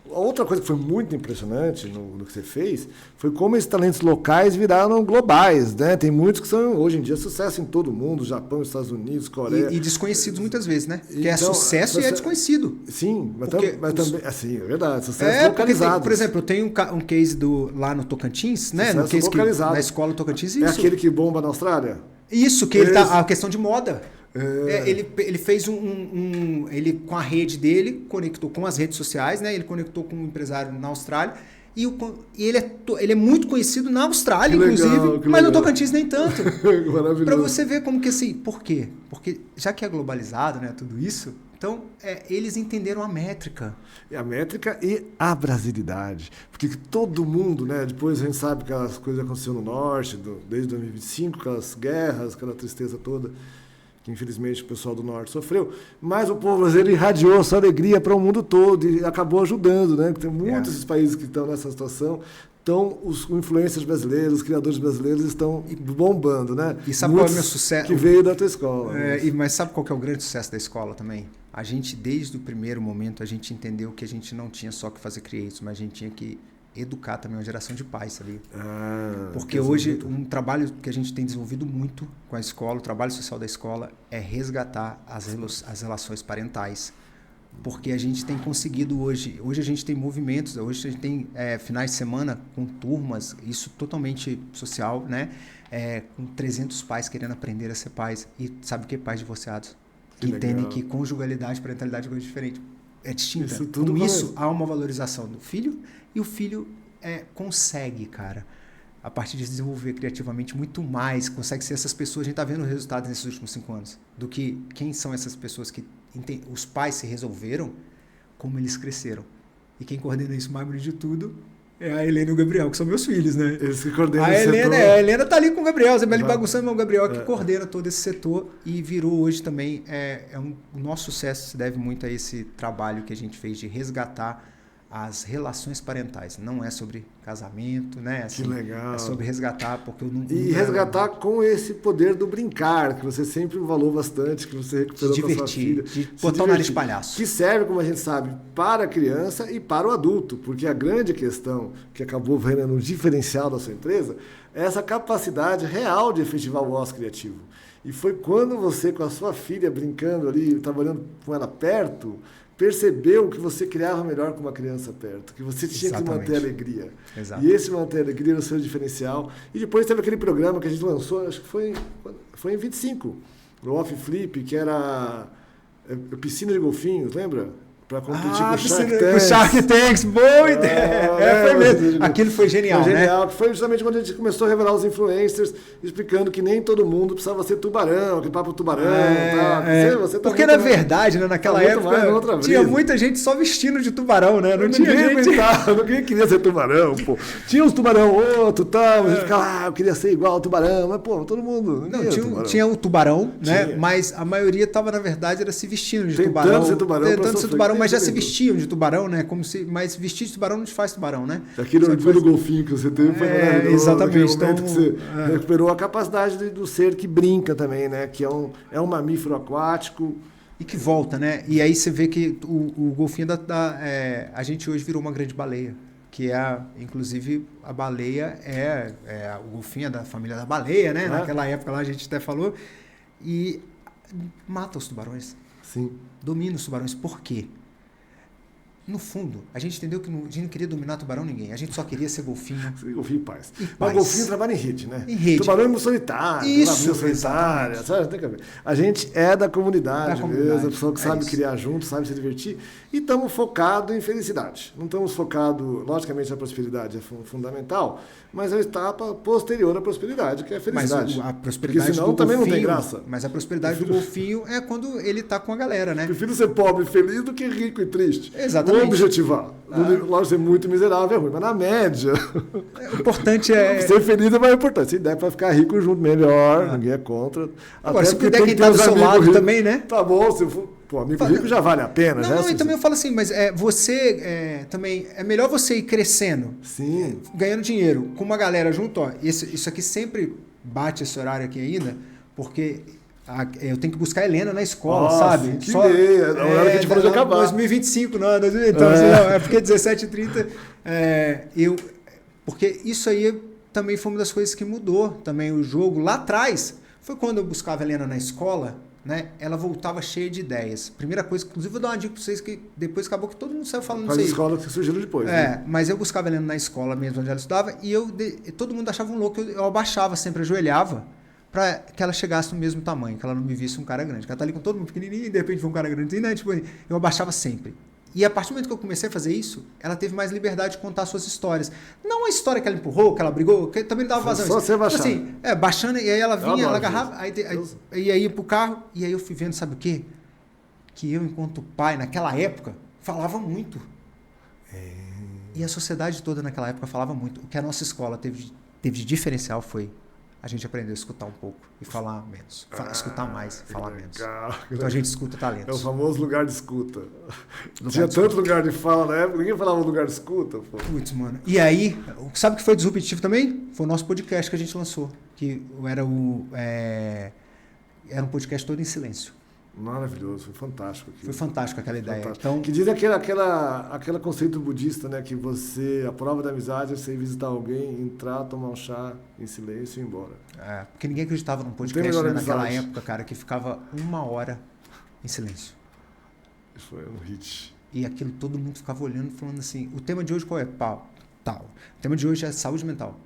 Outra coisa que foi muito impressionante no que você fez foi como esses talentos locais viraram globais, né? Tem muitos que são, hoje em dia, sucesso em todo mundo, Japão, Estados Unidos, Coreia. E desconhecidos muitas vezes, né? Que é sucesso e é desconhecido. Sim, mas também, assim, é verdade, sucesso localizado. Por exemplo, eu tenho um case lá no Tocantins, né? Sucesso no case localizado. Na escola Tocantins, isso. É aquele que bomba na Austrália? Isso, que ele tá, a questão de moda. Ele fez ele com a rede dele, conectou com as redes sociais, né? Ele conectou com um empresário na Austrália e ele é muito conhecido na Austrália, inclusive, mas no Tocantins nem tanto. Maravilhoso. Para você ver como que assim, por quê? Porque já que é globalizado, né, tudo isso, então eles entenderam a métrica. A métrica e a brasilidade. Porque todo mundo, né? Depois a gente sabe que aquelas coisas aconteceram no norte, desde 2025, aquelas guerras, aquela tristeza toda, que infelizmente o pessoal do norte sofreu, mas o povo brasileiro irradiou sua alegria para o mundo todo e acabou ajudando, né? Tem muitos países que estão nessa situação. Então, os influencers brasileiros, os criadores brasileiros estão bombando, né? E sabe qual é o meu sucesso? Que veio da tua escola. Mas sabe qual que é o grande sucesso da escola também? A gente, desde o primeiro momento, a gente entendeu que a gente não tinha só que fazer creates, mas a gente tinha que educar também uma geração de pais, sabia? Porque hoje um trabalho que a gente tem desenvolvido muito com a escola, o trabalho social da escola, é resgatar as relações parentais. Porque a gente tem conseguido hoje a gente tem movimentos, hoje a gente tem finais de semana com turmas, isso totalmente social, né? Com 300 pais querendo aprender a ser pais. E sabe o que é pais divorciados? Que entendem que conjugalidade e parentalidade é coisa diferente. É distinta. Com isso, há uma valorização do filho e o filho consegue, cara, a partir de desenvolver criativamente muito mais, consegue ser essas pessoas. A gente está vendo os resultados nesses últimos 5 anos, do que quem são essas pessoas que os pais se resolveram, como eles cresceram. E quem coordena isso mais bonito de tudo é a Helena e o Gabriel, que são meus filhos, né? Eles que coordenam A esse Helena, setor. a Helena tá ali com o Gabriel, você vai ali Exato. bagunçando, mas o Gabriel que coordena todo esse setor e virou hoje também, o nosso sucesso se deve muito a esse trabalho que a gente fez de resgatar as relações parentais. Não é sobre casamento, né? Assim, Que legal. É sobre resgatar, porque eu não... E resgatar com esse poder do brincar, que você sempre falou bastante, que você recuperou com a sua filha. De botar o nariz de palhaço. Que serve, como a gente sabe, para a criança e para o adulto, porque a grande questão que acabou vendo no diferencial da sua empresa é essa capacidade real de efetivar o ócio criativo. E foi quando você, com a sua filha, brincando ali, trabalhando com ela perto, percebeu que você criava melhor com uma criança perto, que você tinha Exatamente. que manter a alegria. Exato. E esse manter a alegria era o seu diferencial. E depois teve aquele programa que a gente lançou, acho que foi em 25, no Off Flip, que era piscina de golfinhos, lembra? Para competir com o Shark Tank. Com o Shark Tanks, boa ideia. Foi mesmo. Aquilo foi genial, foi né? genial, que foi justamente quando a gente começou a revelar os influencers, explicando que nem todo mundo precisava ser tubarão, que papo tubarão, tá? Você tá porque na verdade, né, naquela época, tinha muita gente só vestindo de tubarão, né? Não tinha gente... Ninguém queria ser tubarão, pô. Tinha uns tubarão, outro, tal, a gente ficava, eu queria ser igual ao tubarão, mas, pô, todo mundo... Não, tinha o tubarão, né? Mas a maioria tava, na verdade, era se vestindo de tubarão. Tentando ser tubarão, mas já se vestiam de tubarão, né? Mas vestir de tubarão não te faz tubarão, né? Aquele orgulho do golfinho que você teve foi maravilhoso. Exatamente. Então, que você recuperou a capacidade do ser que brinca também, né? Que é um mamífero aquático. E que volta, né? E aí você vê que o golfinho a gente hoje virou uma grande baleia. Que inclusive, a baleia o golfinho é da família da baleia, né? Naquela época lá a gente até falou. E mata os tubarões. Sim. Domina os tubarões. Por quê? No fundo, a gente entendeu que a gente não queria dominar tubarão ninguém. A gente só queria ser golfinho. Golfinho e paz. Mas o golfinho trabalha em rede, né? Em rede. Tubarão é muito solitário. Isso, solitária, sabe? Tem que ver. A gente é da comunidade mesmo, a pessoa que sabe criar junto, sabe se divertir. E estamos focados em felicidade. Não estamos focados, logicamente, a prosperidade é fundamental, mas é uma etapa posterior à prosperidade, que é a felicidade. Mas a prosperidade porque senão do também golfinho, não tem graça. Mas a prosperidade do golfinho é quando ele tá com a galera, né? Prefiro ser pobre e feliz do que rico e triste. Exatamente. Vou objetivar. Lógico, ser muito miserável é ruim, mas na média... O importante é... Ser feliz é mais importante. Se der para ficar rico junto, melhor. Ninguém é contra. Agora, até se puder quem tá do seu lado ricos, também, né? Tá bom, se for... Pô, amigo rico já vale a pena, né? Não, e também eu falo assim, mas você também... É melhor você ir crescendo. Sim. Ganhando dinheiro com uma galera junto, ó. Isso aqui sempre bate esse horário aqui ainda, porque... eu tenho que buscar a Helena na escola, sabe? Que ideia. A hora que a gente falou de acabar. 2025, não. Então, assim, porque 17h30... Porque isso aí também foi uma das coisas que mudou também o jogo. Lá atrás, foi quando eu buscava a Helena na escola, né? Ela voltava cheia de ideias. Primeira coisa, inclusive, vou dar uma dica para vocês que depois acabou que todo mundo saiu falando isso aí. As escolas que surgiram depois. Né? Mas eu buscava a Helena na escola mesmo, onde ela estudava, e todo mundo achava um louco. Eu abaixava sempre, ajoelhava, para que ela chegasse no mesmo tamanho, que ela não me visse um cara grande. Porque ela tá ali com todo mundo pequenininho e de repente foi um cara grande, né? Tipo, eu abaixava sempre. E a partir do momento que eu comecei a fazer isso, ela teve mais liberdade de contar suas histórias. Não a história que ela empurrou, que ela brigou, que também não dava vazão. Só você baixar. Assim, baixando, e aí ela vinha, ela agarrava, aí ia pro carro, e aí eu fui vendo, sabe o quê? Que eu, enquanto pai, naquela época, falava muito. E a sociedade toda naquela época falava muito. O que a nossa escola teve de diferencial foi a gente aprendeu a escutar um pouco e falar menos. Escutar mais, falar menos. Então a gente escuta talentos. É o famoso lugar de escuta. Tinha tanto lugar de fala na época, ninguém falava lugar de escuta. Pô. Putz, mano. E aí, sabe o que foi disruptivo também? Foi o nosso podcast que a gente lançou. Que era um podcast todo em silêncio. Maravilhoso, foi fantástico. Foi fantástico aquela ideia. Então, que diz aquele conceito budista, né? Que a prova da amizade é você ir visitar alguém, entrar, tomar um chá em silêncio e ir embora. Porque ninguém acreditava num podcast naquela época, cara, que ficava 1 hora em silêncio. Isso foi um hit. E aquilo todo mundo ficava olhando, falando assim, o tema de hoje qual é? Tal. O tema de hoje é saúde mental.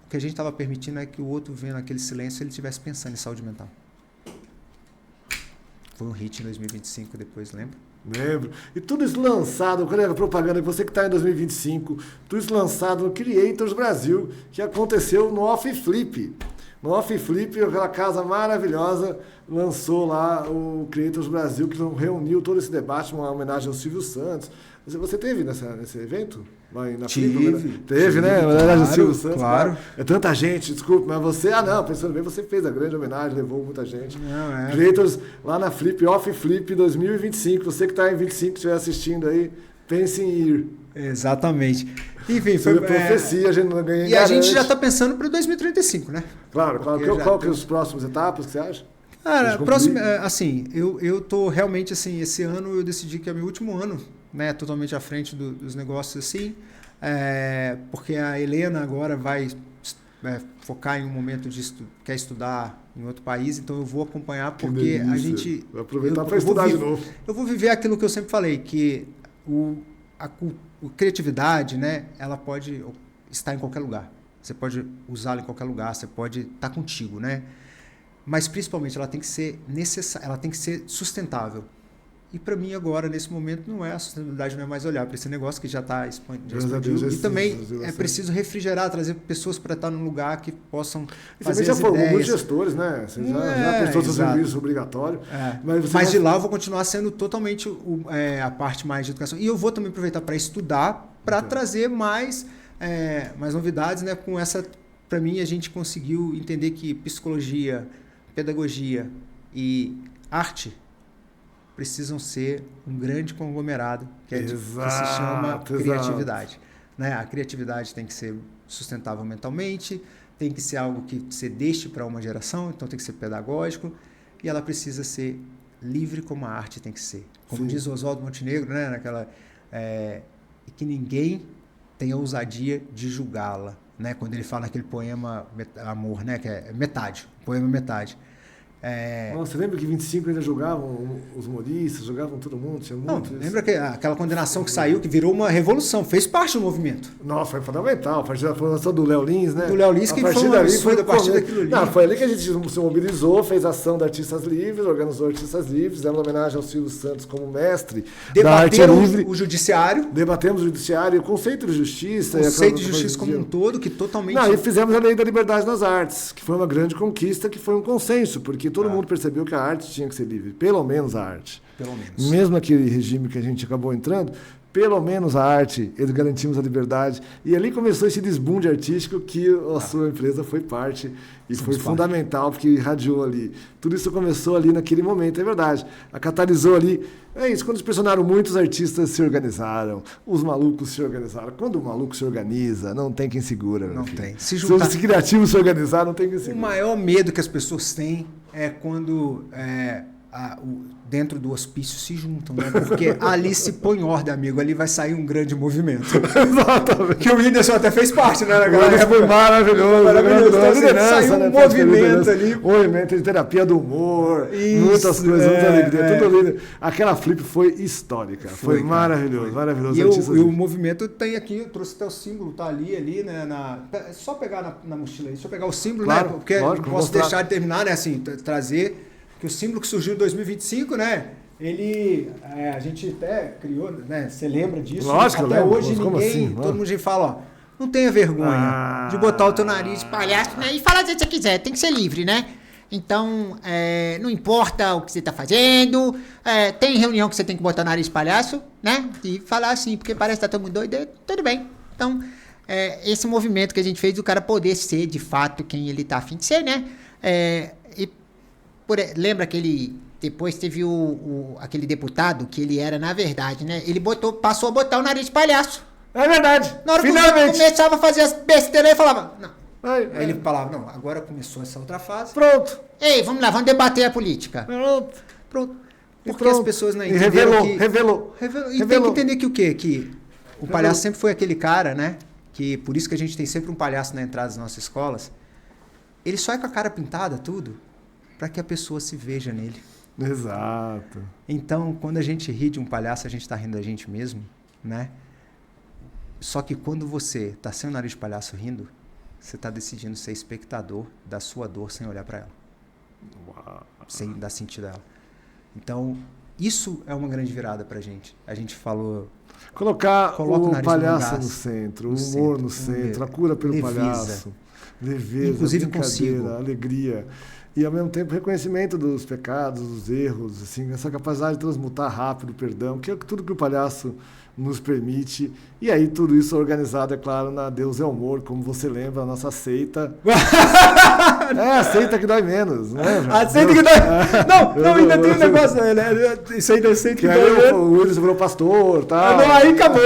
O que a gente estava permitindo é que o outro, vendo aquele silêncio, ele estivesse pensando em saúde mental. Foi um hit em 2025, depois, lembra? Lembro. E tudo isso lançado, qual é a propaganda? Você que está em 2025, tudo isso lançado no Creators Brasil, que aconteceu no Off Flip. No Off Flip, aquela casa maravilhosa, lançou lá o Creators Brasil, que reuniu todo esse debate, uma homenagem ao Silvio Santos. Você teve nesse evento? Lá na Flip? Teve, né? Uma homenagem ao Silvio Santos. Claro. É tanta gente, desculpa, mas você... não, pensando bem, você fez a grande homenagem, levou muita gente. Não, Creators lá na Flip, Off Flip 2025. Você que está em 25, que estiver assistindo aí, pense em ir. Exatamente. Enfim, foi profecia, a gente não ganha. E a gente já está pensando para 2035, né? Claro. Qual que é os próximos etapas que você acha? Cara, próximo, assim, eu tô realmente, assim, esse ano eu decidi que é meu último ano, né? Totalmente à frente dos negócios, assim. Porque a Helena agora vai focar em um momento de quer estudar em outro país, então eu vou acompanhar porque a gente... Vai aproveitar para estudar de novo. Eu vou viver aquilo que eu sempre falei, que a criatividade, né, ela pode estar em qualquer lugar. Você pode usá-la em qualquer lugar, você pode estar contigo, né? Mas principalmente ela tem que ser ela tem que ser sustentável. E para mim agora, nesse momento, não é a sustentabilidade, não é mais olhar para esse negócio que já está expandido. E também é preciso refrigerar, trazer pessoas para estar num lugar que possam fazer as ideias. Você já formou muitos gestores, né? Você já prestou seu serviço obrigatório. Mas de lá eu vou continuar sendo totalmente a parte mais de educação. E eu vou também aproveitar para estudar, para trazer mais novidades, né? Com essa, para mim, a gente conseguiu entender que psicologia, pedagogia e arte precisam ser um grande conglomerado que se chama criatividade. Né? A criatividade tem que ser sustentável mentalmente, tem que ser algo que você deixe para uma geração, então tem que ser pedagógico, e ela precisa ser livre como a arte tem que ser. Como diz o Oswaldo Montenegro, né? Que ninguém tenha ousadia de julgá-la. Né? Quando ele fala naquele poema Amor, né? Que é Metade, o poema Metade. Você lembra que 25 ainda jogavam os humoristas, jogavam todo mundo? Tinha muito lembra que aquela condenação que saiu, que virou uma revolução, fez parte do movimento. Nossa, foi fundamental. A partir da formação do Léo Lins, né? Do Léo Lins, que foi um absurdo a partir daquilo ali. Não, foi ali que a gente se mobilizou, fez ação de artistas livres, organizou artistas livres, demos homenagem ao Silvio Santos como mestre da arte livre. O judiciário. Debatemos o judiciário, o conceito de justiça. O conceito de justiça como um todo, que totalmente... E fizemos a lei da liberdade nas artes, que foi uma grande conquista, que foi um consenso, porque todo mundo percebeu que a arte tinha que ser livre, pelo menos a arte. Pelo menos. Mesmo aquele regime que a gente acabou entrando, pelo menos a arte, eles garantimos a liberdade. E ali começou esse desbunde artístico que a sua empresa foi parte e foi fundamental, porque irradiou ali. Tudo isso começou ali naquele momento, é verdade. A catalisou ali. É isso, quando eles pressionaram muito, os artistas se organizaram, os malucos se organizaram. Quando o maluco se organiza, não tem quem segura. Não tem. Se os criativos se organizar, não tem quem segura. O maior medo que as pessoas têm é quando dentro do hospício se juntam, né? Porque ali se põe ordem, amigo. Ali vai sair um grande movimento. Exatamente. Que o Whindersson até fez parte, né? Foi maravilhoso. Então, saiu um movimento ali. Um movimento de terapia do humor, muitas coisas, muita alegria, tudo lindo. Aquela flip foi histórica. Foi maravilhoso, maravilhoso. E o movimento tem aqui, eu trouxe até o símbolo, tá ali, né? É só pegar na mochila aí, deixa eu pegar o símbolo, claro, né? Porque não posso deixar de terminar, né? Assim, trazer que o símbolo que surgiu em 2025, né? Ele, a gente até criou, né? Você lembra disso? Lógico, até hoje ninguém, todo mundo fala, ó, não tenha vergonha de botar o teu nariz de palhaço, né? E fala do que você quiser, tem que ser livre, né? Então, não importa o que você está fazendo, tem reunião que você tem que botar o nariz de palhaço, né? E falar assim, porque parece que tá todo mundo doido, tudo bem. Então, esse movimento que a gente fez do cara poder ser, de fato, quem ele tá a fim de ser, né? Lembra aquele... Depois teve aquele deputado que ele era, na verdade, né? Ele passou a botar o nariz de palhaço. É verdade. Na hora finalmente. que começava a fazer as besteiras, ele falava... Não. Aí ele falava, não, agora começou essa outra fase. Pronto. Ei, vamos lá, vamos debater a política. Pronto. Porque as pessoas não entenderam revelou. E tem que entender que o quê? Que o palhaço sempre foi aquele cara, né? Que por isso que a gente tem sempre um palhaço na entrada das nossas escolas. Ele só é com a cara pintada, tudo, para que a pessoa se veja nele. Exato. Então, quando a gente ri de um palhaço, a gente está rindo da gente mesmo, né? Só que quando você está sem o nariz de palhaço rindo, você está decidindo ser espectador da sua dor sem olhar para ela. Uau. Sem dar sentido a ela. Então, isso é uma grande virada pra gente. A gente falou... Coloca o palhaço no centro, o humor no centro, a cura pelo leveza. palhaço. leveza, inclusive brincadeira, consigo. alegria. E, ao mesmo tempo, reconhecimento dos pecados, dos erros, assim, essa capacidade de transmutar rápido o perdão, que é tudo que o palhaço nos permite. E aí, tudo isso organizado, é claro, na Deus é Humor, como você lembra, a nossa seita. A seita que dói menos, não é? A seita que dói... Não, ainda tem um negócio, né? Isso aí da seita que dói menos. O Wilson virou pastor, tá? Não, aí acabou.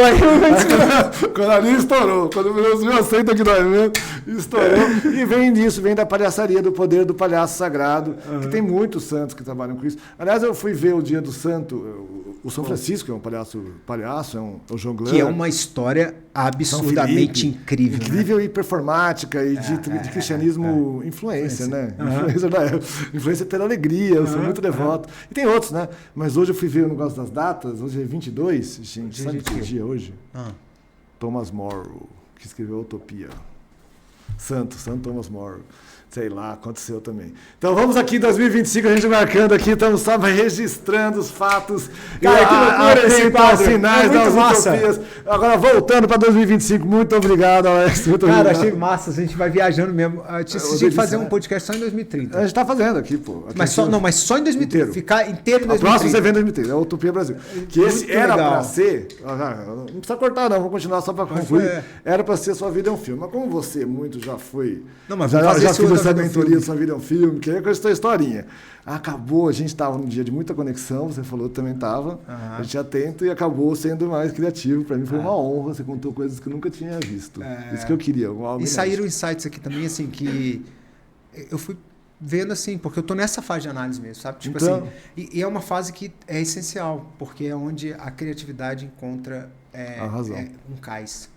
Quando ali estourou, quando viu a seita que dói menos, estourou. E vem disso, vem da palhaçaria, do poder do palhaço sagrado, que tem muitos santos que trabalham com isso. Aliás, eu fui ver o Dia do Santo, o São Francisco é um palhaço, é um jongleur. Que é uma história absurdamente incrível. Incrível, né? E performática, e de cristianismo influência, né? Influência pela alegria, eu sou muito devoto. E tem outros, né? Mas hoje eu fui ver o negócio das datas, hoje é 22, gente, sabe que dia hoje? Thomas More, que escreveu Utopia. Santo Thomas More. Sei lá, aconteceu também. Então vamos aqui em 2025, a gente marcando aqui, estamos só registrando os fatos. Cara, que loucura esse quadro. Sinais das massa. utopias. Agora voltando para 2025, muito obrigado, Alex. Muito Cara, obrigado. achei massa, a gente vai viajando mesmo. A gente decidi fazer um podcast só em 2030. A gente está fazendo aqui, pô. Aqui mas só em 2030. Inteiro. Ficar inteiro em 2030. A próxima você vem em 2030, é a Utopia Brasil. Que esse Muito era legal. para ser... Não precisa cortar não, vou continuar só para concluir. Era para ser Sua Vida é um Filme. Mas como você muito já foi... Não, mas já fazer fiz essa mentoria mentoria Sua Vida é um Filme, que é com essa historinha. Acabou, a gente estava num dia de muita conexão, você falou que também estava, a gente atento, e acabou sendo mais criativo. Para mim foi uma honra, você contou coisas que eu nunca tinha visto. Isso que eu queria. E saíram insights aqui também, assim, que eu fui vendo, assim, porque eu tô nessa fase de análise mesmo, sabe? Tipo então, assim, e é uma fase que é essencial, porque é onde a criatividade encontra um cais.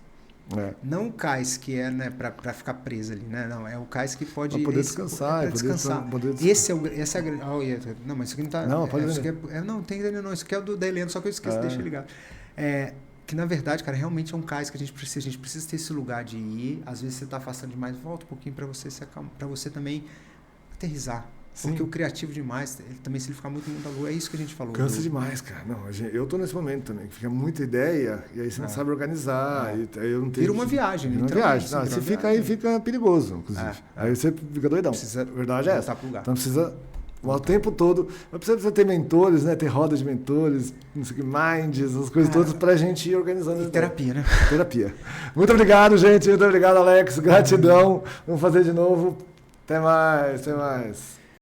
Não o cais que é, né, para ficar preso ali, né? Não, é o cais que pode... Pra poder descansar. Pra descansar. Esse é a... Não, mas isso aqui não tá... Não, pode ver. Não, tem não. Isso aqui é o da Helena, só que eu esqueci, deixa ligado. Que na verdade, cara, realmente é um cais que a gente precisa ter esse lugar de ir. Às vezes você tá afastando demais, volta um pouquinho para você se acalmar, para você também aterrissar. Sim. Porque o criativo demais, ele também, se ele ficar muito no mundo da lua, é isso que a gente falou. Cansa demais, cara. Não, eu tô nesse momento também, que fica muita ideia, e aí você não sabe organizar. E aí eu não tenho. Vira uma viagem, Vira uma viagem. Não, você fica aí, fica perigoso, inclusive. Aí você fica doidão. Precisa, a verdade é essa. Pro lugar. Então precisa o tempo todo. Mas precisa ter mentores, né? Ter roda de mentores, não sei o que, minds, as coisas todas pra gente ir organizando. E terapia, né? Terapia. Muito obrigado, gente. Muito obrigado, Alex. Gratidão. Vamos fazer de novo. Até mais.